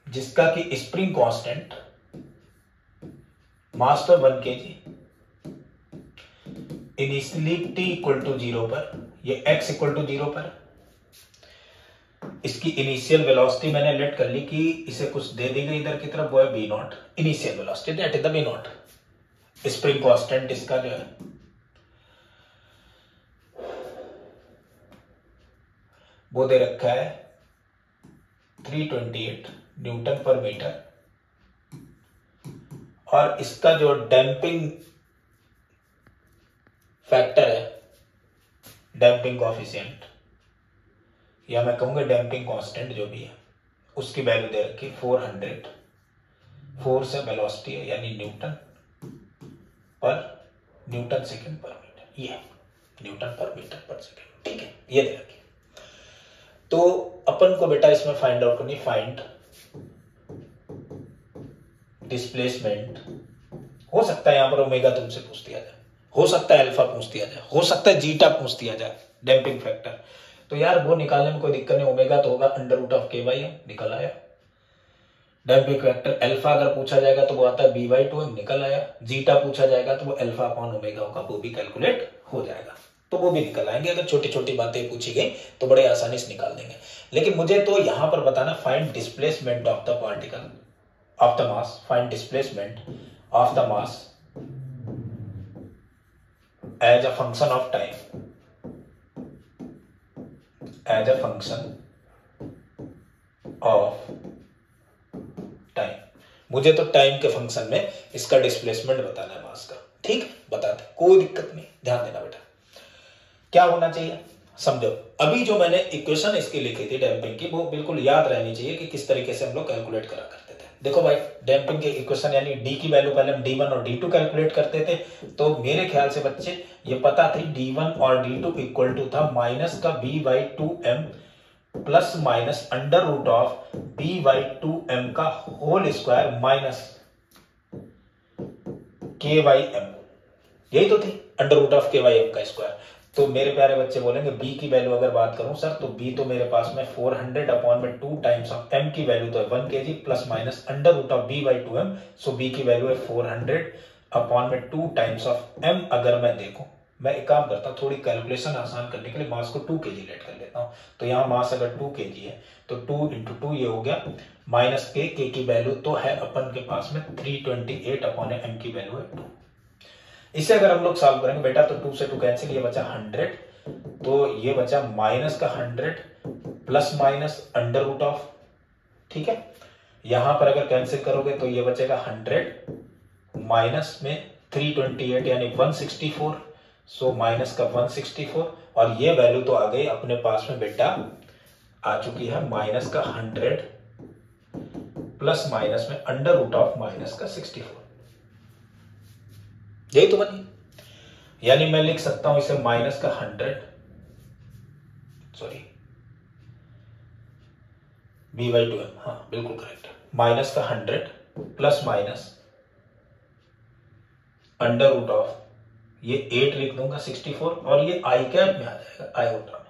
जिसका कि स्प्रिंग कांस्टेंट मास तो 1 kg, initially t equal to 0 पर, ये x इक्वल टू 0 पर, इसकी इनिशियल वेलोसिटी मैंने लेट कर ली कि इसे कुछ दे दी गई इधर की तरफ, वो है b not, initial velocity that is the b not. Spring constant इसका जो है वो दे रखा है 328 न्यूटन पर मीटर, और इसका जो डैम्पिंग फैक्टर है, डैम्पिंग कोएफिशिएंट या मैं कहूंगा डैम्पिंग कांस्टेंट जो भी है, उसकी वैल्यू दे रखी 400। फोर्स है, वेलोसिटी है, यानी न्यूटन सेकंड पर मीटर, ये न्यूटन पर मीटर पर सेकंड, ठीक है, ये दे रखी। तो अपन को बेटा इसमें फाइंड आउट करनी, फाइंड डिस्प्लेसमेंट। हो सकता है यहां पर ओमेगा तुमसे पूछ दिया जाए, हो सकता है अल्फा पूछ दिया जाए, हो सकता है जीटा पूछ दिया जाए, डैम्पिंग फैक्टर। तो यार वो निकालने में कोई दिक्कत नहीं, ओमेगा तो होगा अंडर रूट ऑफ के बाई एम, निकल आया। डैम्पिंग फैक्टर अल्फा अगर पूछा जाएगा तो वो आता है बी बाई टू एम, निकल आया। जीटा पूछा जाएगा तो वो अल्फा अपॉन ओमेगा होगा, वो भी कैलकुलेट हो जाएगा। तो वो भी निकल आएंगे। अगर छोटी छोटी बातें पूछी गई तो बड़े आसानी से निकाल देंगे। लेकिन मुझे तो यहां पर बताना, find displacement of the particle of the mass, find displacement of the mass as a function of time, as a function of time. मुझे तो टाइम के फंक्शन में इसका डिस्प्लेसमेंट बताना है मास का। ठीक, बताते, कोई दिक्कत नहीं, ध्यान देना बेटा। क्या होना चाहिए समझो। अभी जो मैंने इक्वेशन इसकी लिखी थी डैम्पिंग की, वो बिल्कुल याद रहनी चाहिए कि किस तरीके से हम लोग कैलकुलेट करा करते थे। देखो भाई, डैम्पिंग के इक्वेशन यानी डी की वैल्यू पहले हम D1 और D2 कैलकुलेट करते थे। तो मेरे ख्याल से बच्चे ये पता थी D1 और D2 इक्वल टू था माइनस का B/2m plus minus under root of B/2m का होल स्क्वायर माइनस K/m, यही तो थी, अंडर रूट ऑफ K/m का स्क्वायर। तो मेरे प्यारे बच्चे बोलेंगे बी की वैल्यू अगर बात करूं सर, तो बी तो मेरे पास में 400 अपॉन में 2 टाइम्स ऑफ एम की वैल्यू तो है 1 kg plus minus under root of B/2m। So b की वैल्यू है 400 अपॉन में 2 टाइम्स ऑफ एम। अगर मैं देखूं, मैं एक काम करता हूं, थोड़ी कैलकुलेशन आसान करने के लिए मास को 2 kg लेट कर लेता हूं। तो यहाँ मास अगर 2 kg है तो 2 × 2 ये हो गया माइनस के की वैल्यू तो है अपन के पास में 328 अपॉन एम की वैल्यू है 2। इसे अगर हम लोग सॉल्व करेंगे बेटा तो 2 से 2 कैंसिल, ये बचा 100, तो ये बचा माइनस का 100 plus minus under root of, ठीक है। यहां पर अगर कैंसिल करोगे तो ये बचेगा 100 माइनस में 328 यानी 164, सो माइनस का 164, और ये वैल्यू तो आ गई अपने पास में बेटा, आ चुकी है माइनस का 100 प्लस माइनस में अंडर रूट ऑफ माइनस का 64, यही तो बनी। यानी मैं लिख सकता हूं इसे माइनस का 100, सॉरी B/2m, हाँ बिल्कुल करेक्ट, माइनस का 100 plus minus under root of, ये 8 लिख दूंगा 64, और ये आई कैप में आ जाएगा, आयोटा में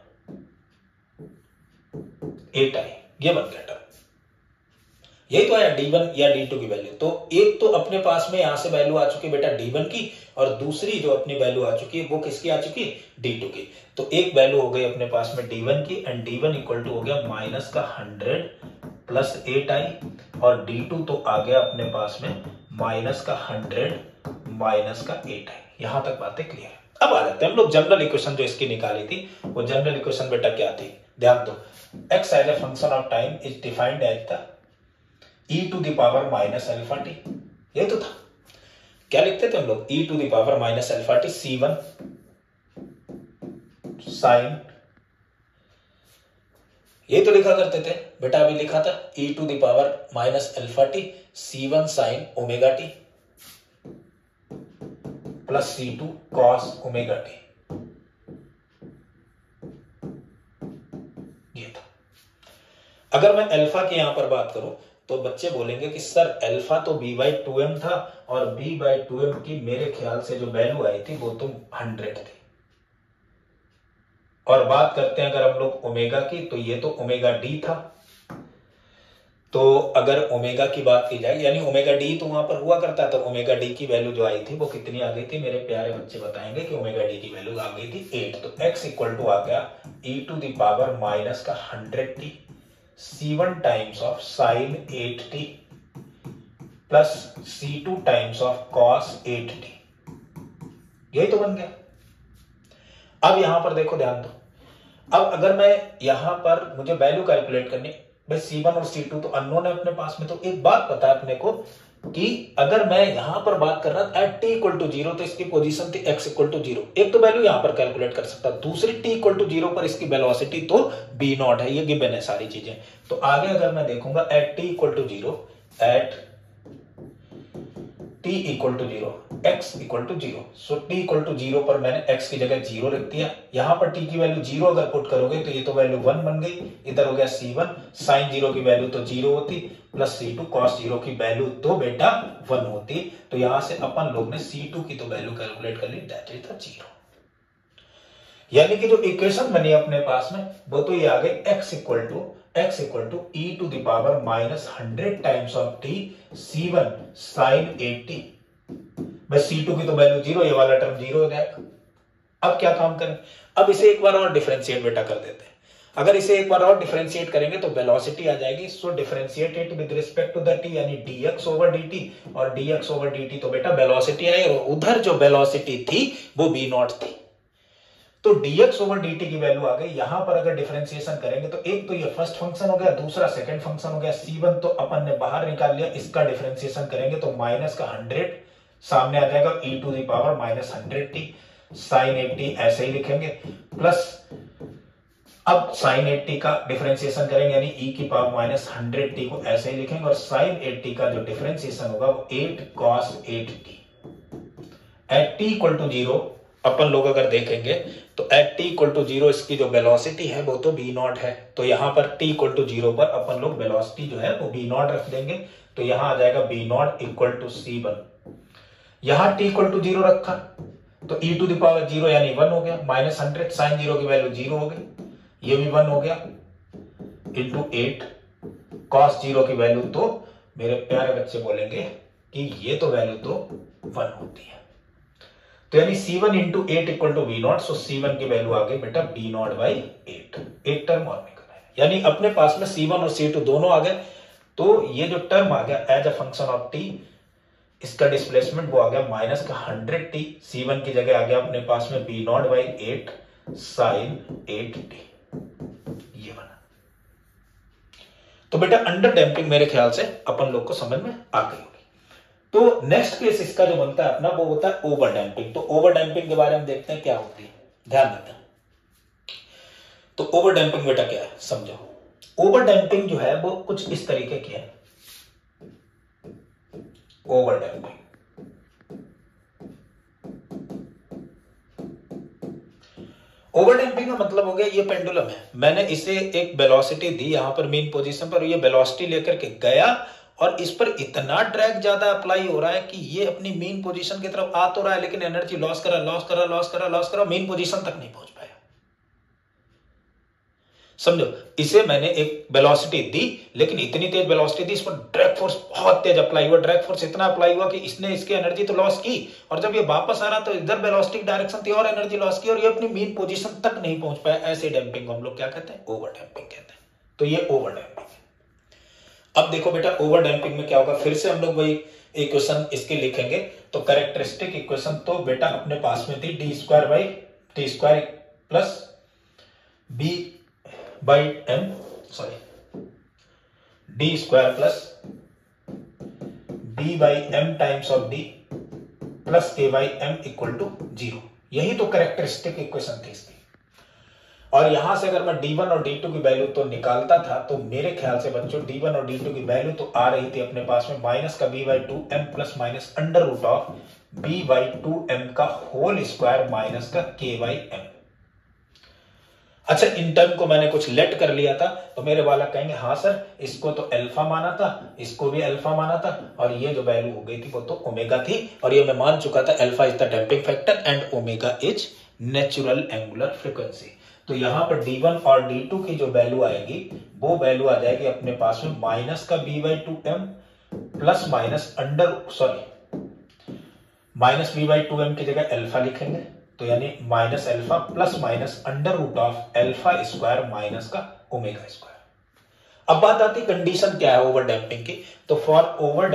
8i, ये बन गया टर्म। यही तो है D1 या D2 की वैल्यू। तो एक तो अपने पास में यहां से वैल्यू आ चुकी है बेटा D1 की, और दूसरी जो अपनी वैल्यू आ चुकी है वो किसकी आ चुकी है, D2 की। तो एक वैल्यू हो गई अपने पास में D1 की, एंड D1 इक्वल टू हो गया माइनस का 100 प्लस 8i, और D2 तो आ गया अपने पास में माइनस का 100 माइनस का 8i। यहां तक बातें क्लियर है। अब आ जाते हैं हम लोग जनरल इक्वेशन जो इसकी निकाली थी, वो जनरल इक्वेशन बेटा क्या थी, ध्यान दो। x as a function of time is defined as the e to the power minus alpha T, ये तो था। क्या लिखते थे हम लोग, e to the power minus alpha T C1 sine, ये तो लिखा करते थे बेटा, अभी लिखा था e to the power minus alpha T C1 sine omega t plus C2 cos omega t, ये था। अगर मैं अल्फा की यहां पर बात करूं तो बच्चे बोलेंगे कि सर अल्फा तो B/2m था, और B/2m की मेरे ख्याल से जो वैल्यू आई थी वो तो 100 थी। और बात करते हैं अगर हम लोग ओमेगा की, तो ये तो ओमेगा डी था। तो अगर ओमेगा की बात की जाए, यानी ओमेगा डी तो वहां पर हुआ करता था, ओमेगा डी की वैल्यू जो आई थी वो कितनी आ गई थी, मेरे प्यारे बच्चे बताएंगे कि ओमेगा डी की वैल्यू आ गई थी 8। तो x इक्वल टू आ गया e to the power minus का 100t C1 times of sine 8t plus C2 times of cos 8t, यही तो बन गया। अब यहां पर देखो, ध्यान दो। अब अगर मैं यहां पर मुझे वैल्यू कैलकुलेट करनी, भाई C1 और C2 तो अननोन है अपने पास में, तो एक बात पता है अपने को कि अगर मैं यहां पर बात कर रहा था एट t इक्वल टू 0, तो इसकी पोजीशन थी x इक्वल टू 0। एक तो वैल्यू यहां पर कैलकुलेट कर सकता, दूसरी t इक्वल टू 0 पर इसकी वेलोसिटी तो b0 है, ये गिवन है सारी चीजें। तो आगे अगर मैं देखूंगा at t equal to 0, at t equal to 0, x equal to 0, so t equal to 0 पर मैंने x की जगह 0 रख दिया। यहां पर t की वैल्यू 0 अगर पुट करोगे तो ये तो वैल्यू 1 बन गई, इधर हो गया C1 साइन 0 की वैल्यू तो 0 होती, प्लस C2 कॉस 0 की वैल्यू तो बेटा 1 होती। तो यहां से अपन लोग ने C2 की तो वैल्यू कैलकुलेट कर ली, दैट इज द 0। यानी कि जो इक्वेशन बनी अपने पास में वो तो ये आ गई x equal to e to the power minus 100 times of t C1 sine 8t। बस C2 की तो वैल्यू 0, ये वाला टर्म 0 हो जाएगा। अब क्या काम करें, अब इसे एक बार और डिफरेंशिएट बेटा कर देते हैं। अगर इसे एक बार और डिफरेंशिएट करेंगे तो वेलोसिटी आ जाएगी, so differentiate it with respect to the t, यानी dx ओवर dt, और dx ओवर dt तो बेटा वेलोसिटी आई, और उधर जो वेलोसिटी थी वो v नॉट थी, तो dx ओवर dt की वैल्यू आ गई। यहां पर अगर डिफरेंशिएशन करेंगे तो एक तो ये फर्स्ट फंक्शन हो गया, दूसरा सेकंड फंक्शन हो गया, c1 तो अपन ने बाहर निकाल लिया, इसका डिफरेंशिएशन करेंगे तो माइनस का 100 सामने आ जाएगा, e to the power minus 100t sin 80 ऐसे ही लिखेंगे, प्लस अब sin 80 का डिफरेंशिएशन करेंगे यानी e की पावर माइनस 100t को ऐसे ही लिखेंगे, और sin 80 का जो डिफरेंशिएशन होगा वो 8 cos 8t at t equal to 0। अपन लोग अगर देखेंगे तो एट t इक्वल टू 0 इसकी जो वेलोसिटी है वो तो v नॉट है, तो यहां पर t इक्वल टू 0 पर अपन लोग वेलोसिटी जो है वो v नॉट रख देंगे, तो यहां आ जाएगा v not equal to c1। यहां t इक्वल टू 0 रखा तो e टू द पावर 0 यानी 1 हो गया, माइनस 100 साइन 0 की वैल्यू 0 हो गई, ये भी 1 हो गया, इंटू 8 cos 0 की वैल्यू तो मेरे प्यारे बच्चे बोलेंगे कि ये तो वैल्यू तो 1 होती है, तो यानी c1 into 8 equal to v not, so c1 की वैल्यू आ गई बेटा v नॉट बाई 8, एक टर्म और निकल आया, यानी अपने पास में c1 और c2 दोनों आ गए, तो ये जो टर्म आ गया as a function of t, इसका डिस्प्लेसमेंट वो आ गया माइनस का 100t, c1 की जगह आ गया अपने पास में v not by 8 sign 8t, ये बना। तो बेटा अंडर डैम्पिंग मेरे ख्याल से अपन लोग को समझ में आ गई होगी। तो नेक्स्ट केस इसका जो बनता है अपना वो होता है ओवर डैम्पिंग। तो ओवर डैम्पिंग के बारे में देखते हैं क्या होती है, ध्यान देते हैं। तो ओवर डैम्पिंग बेटा क्या है समझो। ओवर डैम्पिंग जो है वो कुछ इस तरीके की है, ओवर डैम्पिंग। ओवर डैम्पिंग का मतलब हो गया ये पेंडुलम है, मैंने इसे एक वेलोसिटी दी यहां पर मेन पोजीशन पर, ये वेलोसिटी लेकर के गया और इस पर इतना ड्रैग ज्यादा अप्लाई हो रहा है कि ये अपनी मेन पोजीशन की तरफ आ तो रहा है लेकिन एनर्जी लॉस कर रहा, मेन पोजीशन तक नहीं पहुंच पाया। समझो, इसे मैंने एक वेलोसिटी दी लेकिन इतनी तेज वेलोसिटी दी, इस पर ड्रैग फोर्स बहुत तेज अप्लाई हुआ, ड्रैग फोर्स इतना अप्लाई हुआ कि इसने इसकी एनर्जी तो लॉस की, और जब ये वापस आ रहा तो इधर वेलोसिटी की डायरेक्शन थी और एनर्जी लॉस की, और ये अपनी मेन पोजीशन तक नहीं पहुंच पाया। ऐसे डैम्पिंग को हम लोग क्या कहते हैं, ओवर डैम्पिंग कहते हैं। तो ये ओवर डैम्पिंग है। अब देखो बेटा ओवर डैम्पिंग में क्या होगा, फिर से हम लोग वही इक्वेशन इसके लिखेंगे। तो कैरेक्टरिस्टिक इक्वेशन तो बेटा अपने पास में थी d square by t square plus b by m, sorry d square plus b by m times of D plus a by m equal to 0। यही तो कैरेक्टरिस्टिक इक्वेशन थी इसकी। और यहां से अगर मैं d1 और d2 की वैल्यू तो निकालता था तो मेरे ख्याल से बच्चों d1 और d2 की वैल्यू तो आ रही थी अपने पास में माइनस का b by 2m plus minus under root of b by 2m का होल स्क्वायर माइनस का k बाई m। अच्छा, इन टर्म को मैंने कुछ लेट कर लिया था तो मेरे वाला कहेंगे हाँ सर इसको तो अल्फा माना था, इसको भी अल्फा माना था, और ये जो वैल्यू हो गई थी वो तो ओमेगा थी, और ये मैं मान चुका था alpha is the damping factor and omega is natural angular frequency. तो यहां पर d1 और d2 की जो वैल्यू आएगी वो वैल्यू आ जाएगी अपने पास में माइनस का b by 2m plus minus minus b by 2m की जगह अल्फा लिखेंगे, तो यानी minus alpha plus minus under root of alpha square minus का ओमेगा स्क्वायर। अब बात आती कंडीशन क्या है ओवर डैम्पिंग की। तो फॉर ओवर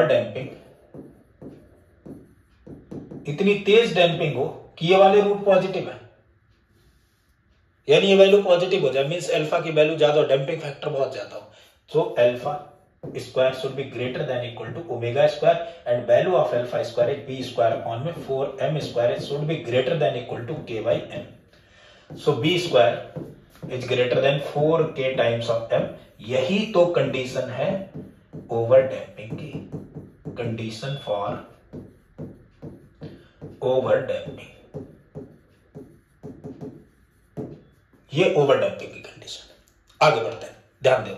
डैम्पिंग इतनी तेज डैम्पिंग हो कि ये वाले रूट पॉजिटिव है, यानी ये वैल्यू पॉजिटिव हो जाए, मींस अल्फा की वैल्यू ज्यादा हो, डैम्पिंग फैक्टर बहुत ज्यादा हो, so alpha square should be greater than equal to omega square and value of alpha square is b square upon में 4m square should be greater than equal to k by m। So b square is greater than 4k times of m। यही तो condition है over damping की, condition for over damping, ये over damping की condition है। आगे बढ़ते हैं, ध्यान दो।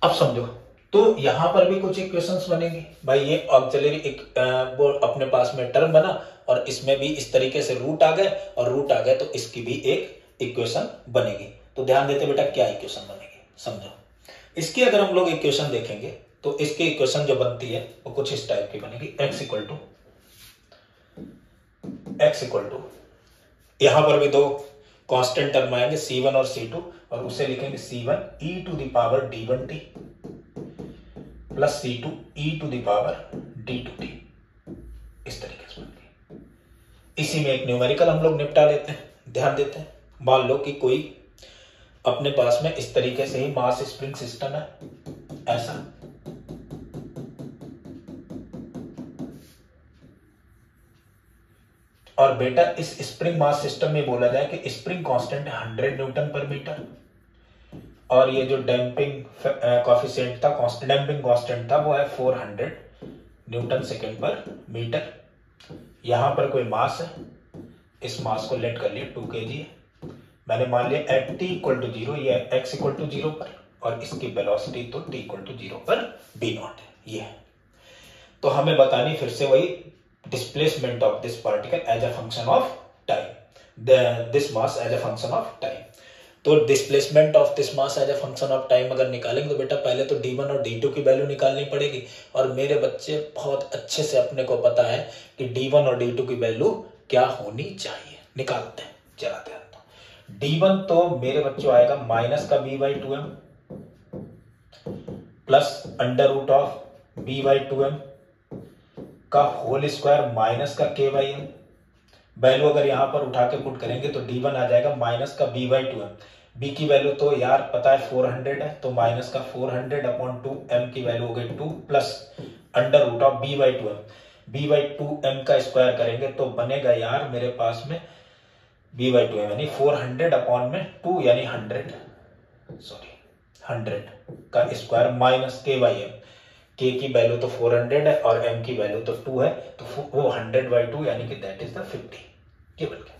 अब समझो, तो यहां पर भी कुछ इक्वेशंस बनेंगी भाई, ये ऑक्सिलरी एक वो अपने पास में टर्म बना और इसमें भी इस तरीके से रूट आ गए और रूट आ गए, तो इसकी भी एक इक्वेशन बनेगी। तो ध्यान देते बेटा क्या इक्वेशन बनेगी समझो। इसकी अगर हम लोग इक्वेशन देखेंगे तो इसकी इक्वेशन जो बनती है वो कुछ इस टाइप की बनेगी, x equal to x equal to, यहां पर भी दो कांस्टेंट टर्म आएंगे C1 और C2, और उसे लिखेंगे C1 e to the power d1t plus C2 e to the power d2t। इस तरीके से बन गई। इसी में एक न्यूमेरिकल हम लोग निपटा लेते हैं, ध्यान देते हैं। मान लो कि कोई अपने पास में इस तरीके से ही मास स्प्रिंग सिस्टम है, ऐसा, और बेटा इस स्प्रिंग मास सिस्टम में बोला जाए कि स्प्रिंग कांस्टेंट 100 न्यूटन पर मीटर, और ये जो डैम्पिंग कॉफिशिएंट था, डैम्पिंग कांस्टेंट था, वो है 400 न्यूटन सेकेंड पर मीटर। यहां पर कोई मास है, इस मास को लेट कर लिया 2 kg है। मैंने मान लिया एट t इक्वल टू 0, ये x इक्वल टू 0 पर, और इसकी वेलोसिटी तो t इक्वल टू 0 पर b नॉट है, ये है। तो हमें बतानी फिर से वही displacement of this particle as a function of time, this mass as a function of time. तो displacement of this mass as a function of time अगर निकालेंगे तो बेटा पहले तो d1 और d2 की वैल्यू निकालनी पड़ेगी, और मेरे बच्चे बहुत अच्छे से अपने को पता है कि d1 और d2 की वैल्यू क्या होनी चाहिए। निकालते हैं, चलाते हैं। d1 तो मेरे बच्चों आएगा माइनस का b/2m plus under root of b/2m का होल स्क्वायर माइनस का k/m। वैल्यू अगर यहां पर उठा के पुट करेंगे तो d1 आ जाएगा माइनस का b/2m। b की वैल्यू तो यार पता है 400 है, तो माइनस का 400 अपॉन 2, m की वैल्यू हो गई 2 plus under root of b/2m। b/2m का स्क्वायर करेंगे तो बनेगा यार मेरे पास में b/2m यानी 400 अपॉन में 2 यानी 100, सॉरी 100 का स्क्वायर माइनस k/m। k की वैल्यू तो 400 है और m की वैल्यू तो 2 है, तो वो 100/2 यानी कि दैट इज द 50। ये बन गया,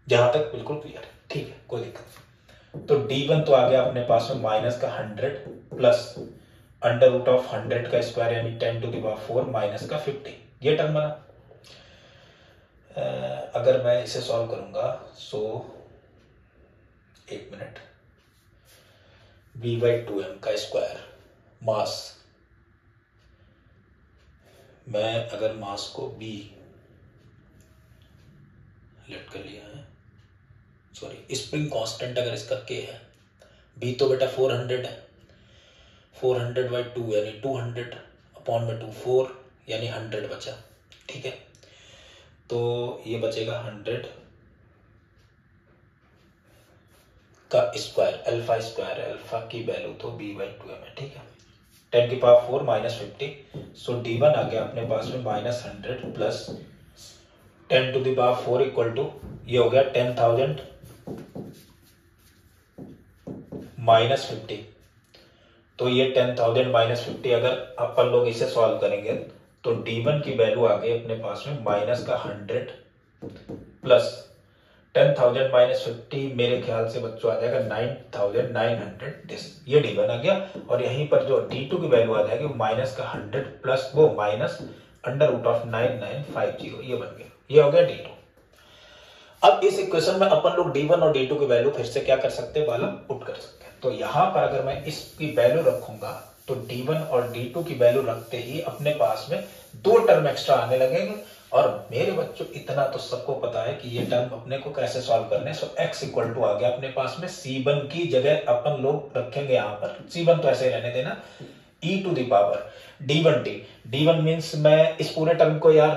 जहां तक बिल्कुल क्लियर है, ठीक है, कोई दिक्कत नहीं। तो d1 तो आ गया अपने पास में माइनस का 100 प्लस अंडर रूट ऑफ 100 का स्क्वायर यानी 10 टू द पावर 4 माइनस का 50, ये टर्म बना। अगर मैं इसे सॉल्व करूंगा सो एक मिनट, b/2m का स्क्वायर मास, मैं अगर मास को b लेट कर लिया है, सॉरी स्प्रिंग कांस्टेंट अगर इसका k है, b तो बेटा 400 है, 400/2 यानी 200 अपॉन में 2 4 यानी 100 बचा, ठीक है। तो ये बचेगा 100 का स्क्वायर, अल्फा स्क्वायर है, अल्फा की वैल्यू तो b/2m है, ठीक है। 10 की पावर 4 माइनस 50, सो d1 आ गया अपने पास में minus 100 plus 10 to the power 4 equal to, ये हो गया 10,000 माइनस 50। तो ये 10,000 माइनस 50 अगर अपन लोग इसे सॉल्व करेंगे तो d1 की वैल्यू आ गई अपने पास में माइनस का 100 प्लस 10,000 माइनस 50, मेरे ख्याल से बच्चों आ जाएगा 9,900 दिस, ये d1 आ गया। और यहीं पर जो d2 की वैल्यू आ जाएगी माइनस का 100 प्लस वो माइनस अंडर रूट ऑफ 9950, ये बन गया, ये हो गया d2। अब इस इक्वेशन में अपन लोग d1 और d2 की वैल्यू फिर से क्या कर सकते हैं, वाला पुट कर सकते हैं। तो यहां पर अगर मैं इसकी वैल्यू रखूंगा तो d1 और d2 की वैल्यू रखते ही अपने पास में दो टर्म एक्स्ट्रा आने लगेंगे। और मेरे बच्चों इतना तो सबको पता है कि ये टर्म अपने को कैसे सॉल्व करने। सो x इक्वल टू आ गया अपने पास में, c1 की जगह अपन लोग रखेंगे यहां पर, c1 तो ऐसे ही रहने देना, e to the power d1t। d1 means मैं इस पूरे टर्म को यार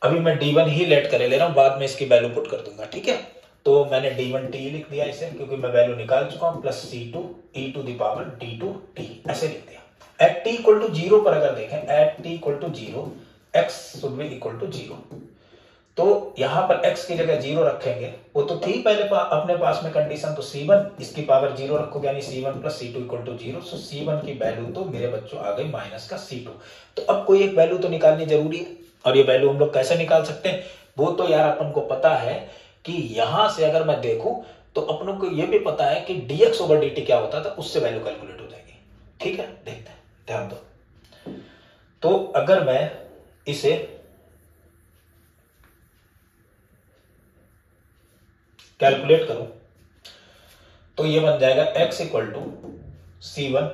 अभी मैं d1 ही लेट करे ले रहा हूं, बाद में इसकी वैल्यू पुट कर दूंगा, ठीक है। तो मैंने d1t लिख दिया इसे, क्योंकि मैं वैल्यू निकाल चुका हूं, plus c2 e to the power d2t ऐसे लिख दिया। एट t इक्वल टू 0 पर अगर देखें, at t equal to 0 x should be equal to 0, तो यहां पर x की जगह 0 रखेंगे, वो तो थी पहले अपने पास में कंडीशन, तो c1 इसकी पावर 0 रखोगे यानी c1 plus c2 equal to 0। So c1 की वैल्यू तो मेरे बच्चों आ गई माइनस का c2। तो अब कोई एक वैल्यू तो निकालनी जरूरी है, और ये वैल्यू हम लोग कैसे निकाल सकते हैं, वो तो यार अपन को पता है कि यहां से अगर मैं देखूं तो अपनों को ये भी पता है कि dx ओवर dt क्या होता था, उससे वैल्यू कैलकुलेट हो जाएगी, ठीक है। देखते हैं, ध्यान दो। तो अगर मैं इसे कैलकुलेट करूं तो ये बन जाएगा x equal to c1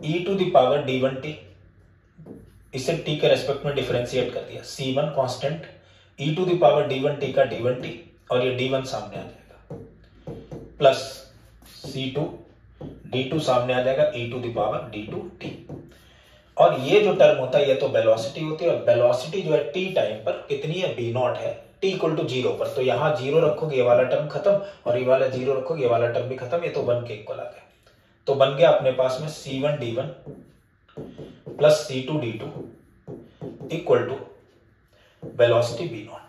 e to the power d1t, इसे t के रेस्पेक्ट में डिफरेंशिएट कर दिया, c1 constant, e to the power d1t का d1t, और ये d1 सामने आ जाएगा, प्लस c2 d2 सामने आ जाएगा, e to the power d2t। और ये जो टर्म होता है ये तो वेलोसिटी होती है, और वेलोसिटी जो है t टाइम पर कितनी है, v नॉट है, t इक्वल टू 0 पर। तो यहाँ 0 रखोगे ये वाला टर्म खत्म, और ये वाला 0 रखोगे ये वाला टर्म भी खत्म, ये तो 1 के इक्वल आ गया। तो बन गया अपने पास में c1 d1 plus c2 d2 equal to velocity v not.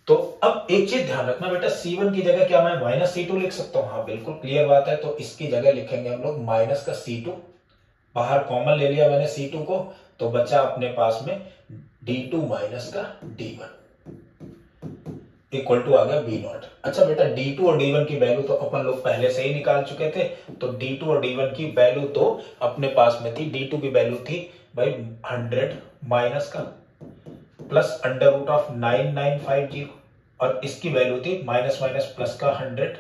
तो अब एक चीज ध्यान रखना बेटा, c1 की जगह क्या मैं माइनस c2 लिख सकता हूं? हाँ बिल्कुल क्लियर बात है। तो इसकी जगह लिखेंगे हम लोग माइनस का c2, बाहर कॉमन ले लिया मैंने c2 को, तो बचा अपने पास में d2 माइनस का d1 इक्वल टू आ गया v नॉट। अच्छा बेटा, d2 और d1 की वैल्यू तो अपन लोग पहले से ही निकाल चुके थे, तो d2 और d1 की वैल्यू तो अपने पास में थी। d2 की वैल्यू थी भाई 100 माइनस का प्लस अंडर रूट ऑफ 9950, और इसकी वैल्यू थी माइनस माइनस प्लस का 100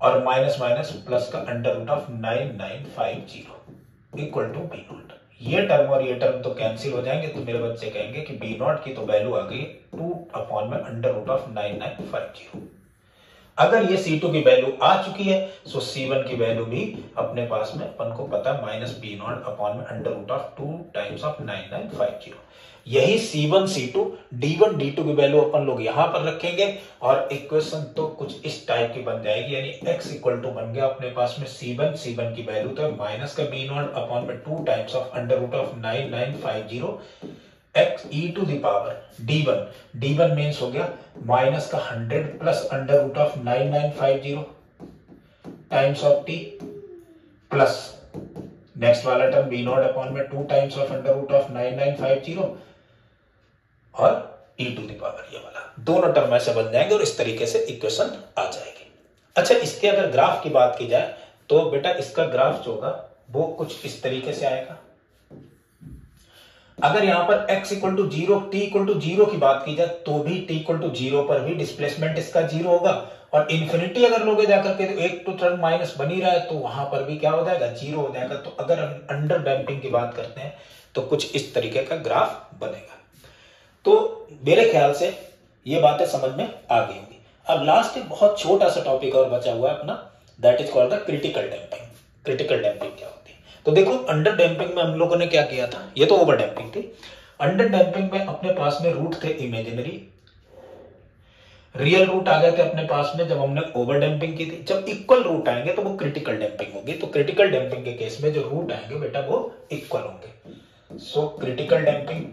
और माइनस माइनस प्लस का under root of 9950 equal to b not. ये टर्म और ये टर्म तो कैंसिल हो जाएंगे, तो मेरे बच्चे कहेंगे कि बी नॉट की तो वैल्यू आ गई 2 अपॉन में अंडर रूट ऑफ 9950। अगर ये C2 की वैल्यू आ चुकी है, सो C1 की वैल्यू भी अपने पास में अपन को पता है माइनस बी नॉट अपॉन में under root of 2 times of 9950। यही C1 C2 D1 D2 की वैल्यू अपन लोग यहां पर रखेंगे, और इक्वेशन तो कुछ इस टाइप की बन जाएगी, यानी x इक्वल टू बन गया अपने पास में C1 की वैल्यू तो माइनस का बी नॉट अपॉन में 2 times of under root of 9950 x e to the power d1 means हो गया माइनस का 100 plus under root of 9950 times of t plus next वाला टर्म b नॉट अपॉन में 2 times of under root of 9950 और e to the power, ये वाला दोनों term ऐसे बन जाएंगे और इस तरीके से इक्वेशन आ जाएगी। अच्छा, इसके अगर ग्राफ की बात की जाए तो बेटा इसका ग्राफ जो होगा वो कुछ इस तरीके से आएगा। अगर यहां पर x equal to 0 t equal to 0 की बात की जाए तो भी t इक्वल टू 0 पर भी डिस्प्लेसमेंट इसका 0 होगा, और इन्फिनिटी अगर लोगे जाकर के तो एक तो टर्म माइनस बनी रहा है, तो वहां पर भी क्या हो जाएगा, 0 हो जाएगा। तो अगर हम अंडर डैम्पिंग की बात करते हैं तो कुछ इस तरीके का ग्राफ बनेगा। तो मेरे ख्याल से ये बातें समझ में आ गई होगी। अब लास्ट एक बहुत छोटा सा टॉपिक और बचा हुआ है अपना, that is called the critical damping. Critical damping क्या होती है? तो देखो, अंडर डैम्पिंग में हम लोगों ने क्या किया था, ये तो ओवर डैम्पिंग थी। अंडर डैम्पिंग में अपने पास में रूट थे इमेजिनरी, रियल रूट आ गए थे अपने पास में जब हमने ओवर डैम्पिंग की थी। जब इक्वल रूट आएंगे तो वो क्रिटिकल डैम्पिंग होगी। तो क्रिटिकल डैम्पिंग के केस में जो रूट आएंगे बेटा वो इक्वल होंगे। सो क्रिटिकल डैम्पिंग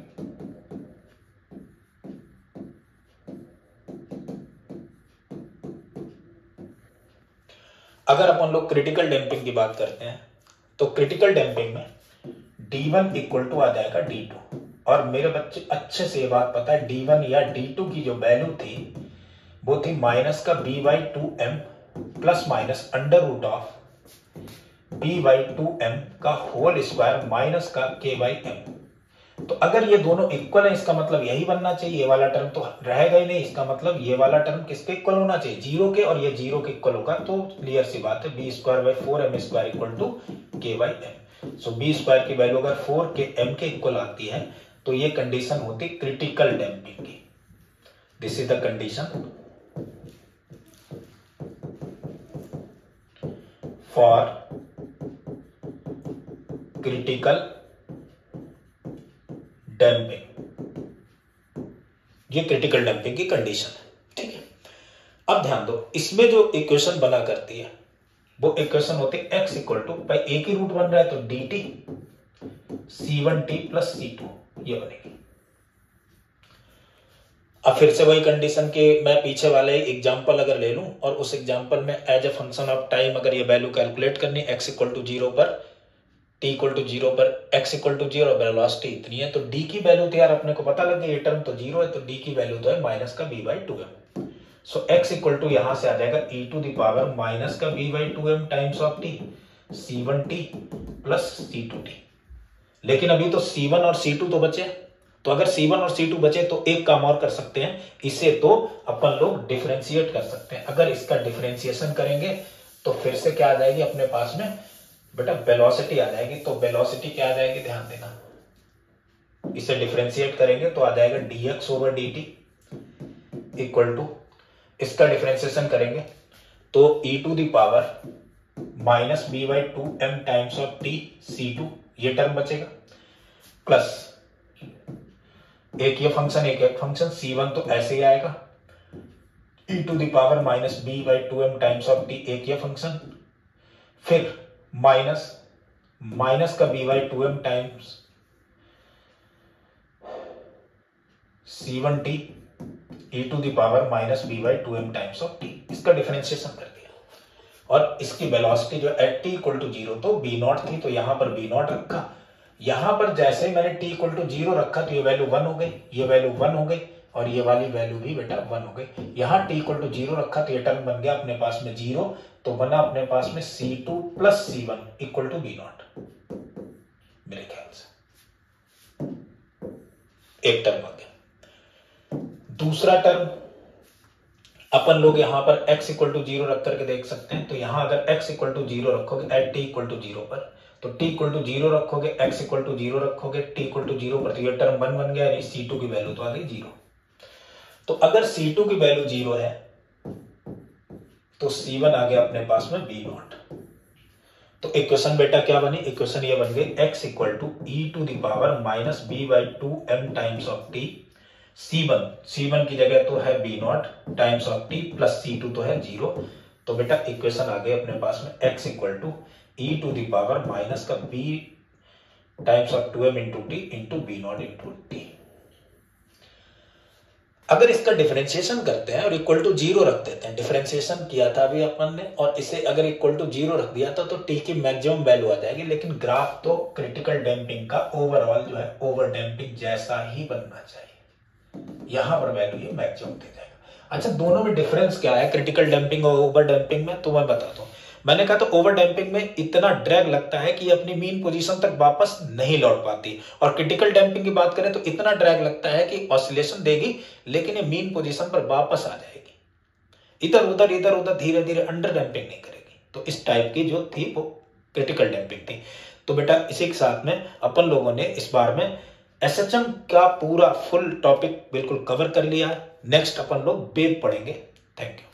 अगर अपन लोग क्रिटिकल डैम्पिंग की बात करते हैं तो क्रिटिकल डैम्पिंग में d1 इक्वल टू आ जाएगा d2, और मेरे बच्चे अच्छे से ये बात पता है d1 या d2 की जो वैल्यू थी वो थी माइनस का b/2m plus minus under root of b/2m का होल स्क्वायर माइनस का k/m। तो अगर ये दोनों इक्वल है, इसका मतलब यही बनना चाहिए, ये वाला टर्म तो रहेगा ही नहीं, इसका मतलब ये वाला टर्म किसके इक्वल होना चाहिए, 0 के, और ये 0 के इक्वल होगा। तो क्लियर सी बात है, b²/4m² equal to k/m। So b² की वैल्यू अगर 4 के m के इक्वल आती है तो ये कंडीशन होती क्रिटिकल डैम्पिंग की। This is the condition for critical damping. ये क्रिटिकल डैम्पिंग की कंडीशन है, ठीक है। अब ध्यान दो, इसमें जो इक्वेशन बना करती है वो इक्वेशन होती है x इक्वल टू, भाई एक ही रूट बन रहा है तो dt c1t प्लस c2, ये बनेगी। अब फिर से वही कंडीशन के मैं पीछे वाले एग्जांपल अगर ले लूं और उस एग्जांपल में as a function of time अगर ये वैल्यू कैलकुलेट करनी, x इक्वल टू 0 पर, t इक्वल टू 0 पर, x इक्वल टू 0, वेलोसिटी इतनी है, तो d की वैल्यू तो यार अपने को पता लग गई, ये टर्म तो 0 है, तो d की वैल्यू तो है माइनस का b/2m। So x equal to यहां से आ जाएगा e to the power minus का b/2m times of t, c1t plus c2t। लेकिन अभी तो c1 और c2 तो बचे, तो अगर c1 और c2 बचे तो एक काम और कर सकते हैं, इसे तो अपन लोग डिफरेंशिएट कर सकते हैं। अगर इसका डिफरेंशिएशन करेंगे तो फिर से क्या आ जाएगी अपने पास में, बेटा वेलोसिटी आ जाएगी, तो वेलोसिटी क्या आ जाएगी ध्यान देना, इसे डिफरेंशिएट करेंगे तो आ जाएगा dx over dt equal to, इसका डिफरेंशिएशन करेंगे तो e to the power minus B by 2m times of t c2, ये टर्म बचेगा, प्लस एक ये फंक्शन एक एक फंक्शन c1 तो ऐसे ही आएगा, e to the power minus B by 2m times of t एक ये फंक्शन, फिर माइनस का b by 2m times c1t e to the power minus B by 2m times of t, इसका differentiation कर दिया। और इसकी वेलोसिटी जो एट t इक्वल टू 0 तो b नॉट थी, तो यहां पर b नॉट रखा, यहां पर जैसे मैंने t इक्वल टू 0 रखा तो ये वैल्यू 1 हो गई, ये वैल्यू 1 हो गई और ये वाली वैल्यू भी बेटा 1 हो गई। यहां t इक्वल टू 0 रखा तो ये टर्म बन गया अपने पास में 0, तो बना अपने पास में c2 plus c1 equal to b not, मेरे ख्याल से एक टर्म आ गया। दूसरा टर्म अपन लोग यहां पर x इक्वल टू 0 रख करके देख सकते हैं, तो यहां अगर x इक्वल टू 0 रखोगे एट t इक्वल टू 0 पर, तो t इक्वल टू 0 रखोगे, x इक्वल टू 0 रखोगे, t इक्वल टू 0 पर, तो ये टर्म 1 बन गया, यानी c2 की वैल्यू तो आ गई 0। तो अगर c2 की वैल्यू 0 है तो c1 आ गया अपने पास में b नॉट। तो इक्वेशन बेटा क्या बनी, इक्वेशन ये बन गई x equal to e to the power minus b by 2m times of t, c1 की जगह तो है b not times of t plus c2 तो है 0, तो बेटा इक्वेशन आ गई अपने पास में x equal to e to the power minus का b times of 2m into t into b not into t. अगर इसका डिफरेंशिएशन करते हैं और इक्वल टू 0 रख देते हैं, डिफरेंशिएशन किया था अभी अपन ने, और इसे अगर इक्वल टू 0 रख दिया था तो टी की मैक्सिमम वैल्यू आ जाएगी, लेकिन ग्राफ तो क्रिटिकल डैम्पिंग का ओवरऑल जो है ओवर डैम्पिंग जैसा ही बनना चाहिए, यहां पर वैल्यू ये मैक्सिमम दे जाएगा। अच्छा, दोनों में डिफरेंस क्या है क्रिटिकल डैम्पिंग और ओवर डैम्पिंग में, तो मैं बताता हूं। मैंने कहा तो ओवर डैम्पिंग में इतना ड्रैग लगता है कि अपनी मीन पोजीशन तक वापस नहीं लौट पाती, और क्रिटिकल डैम्पिंग की बात करें तो इतना ड्रैग लगता है कि ऑसिलेशन देगी लेकिन ये मीन पोजीशन पर वापस आ जाएगी, इधर उधर धीरे धीरे अंडर डैम्पिंग नहीं करेगी। तो इस टाइप की जो थी वो क्रिटिकल डैम्पिंग थी। तो बेटा इसी के साथ में अपन लोगों ने इस बार में एसएचएम का पूरा फुल टॉपिक बिल्कुल कवर कर लिया है। नेक्स्ट अपन लोग वेव पढ़ेंगे। Thank you.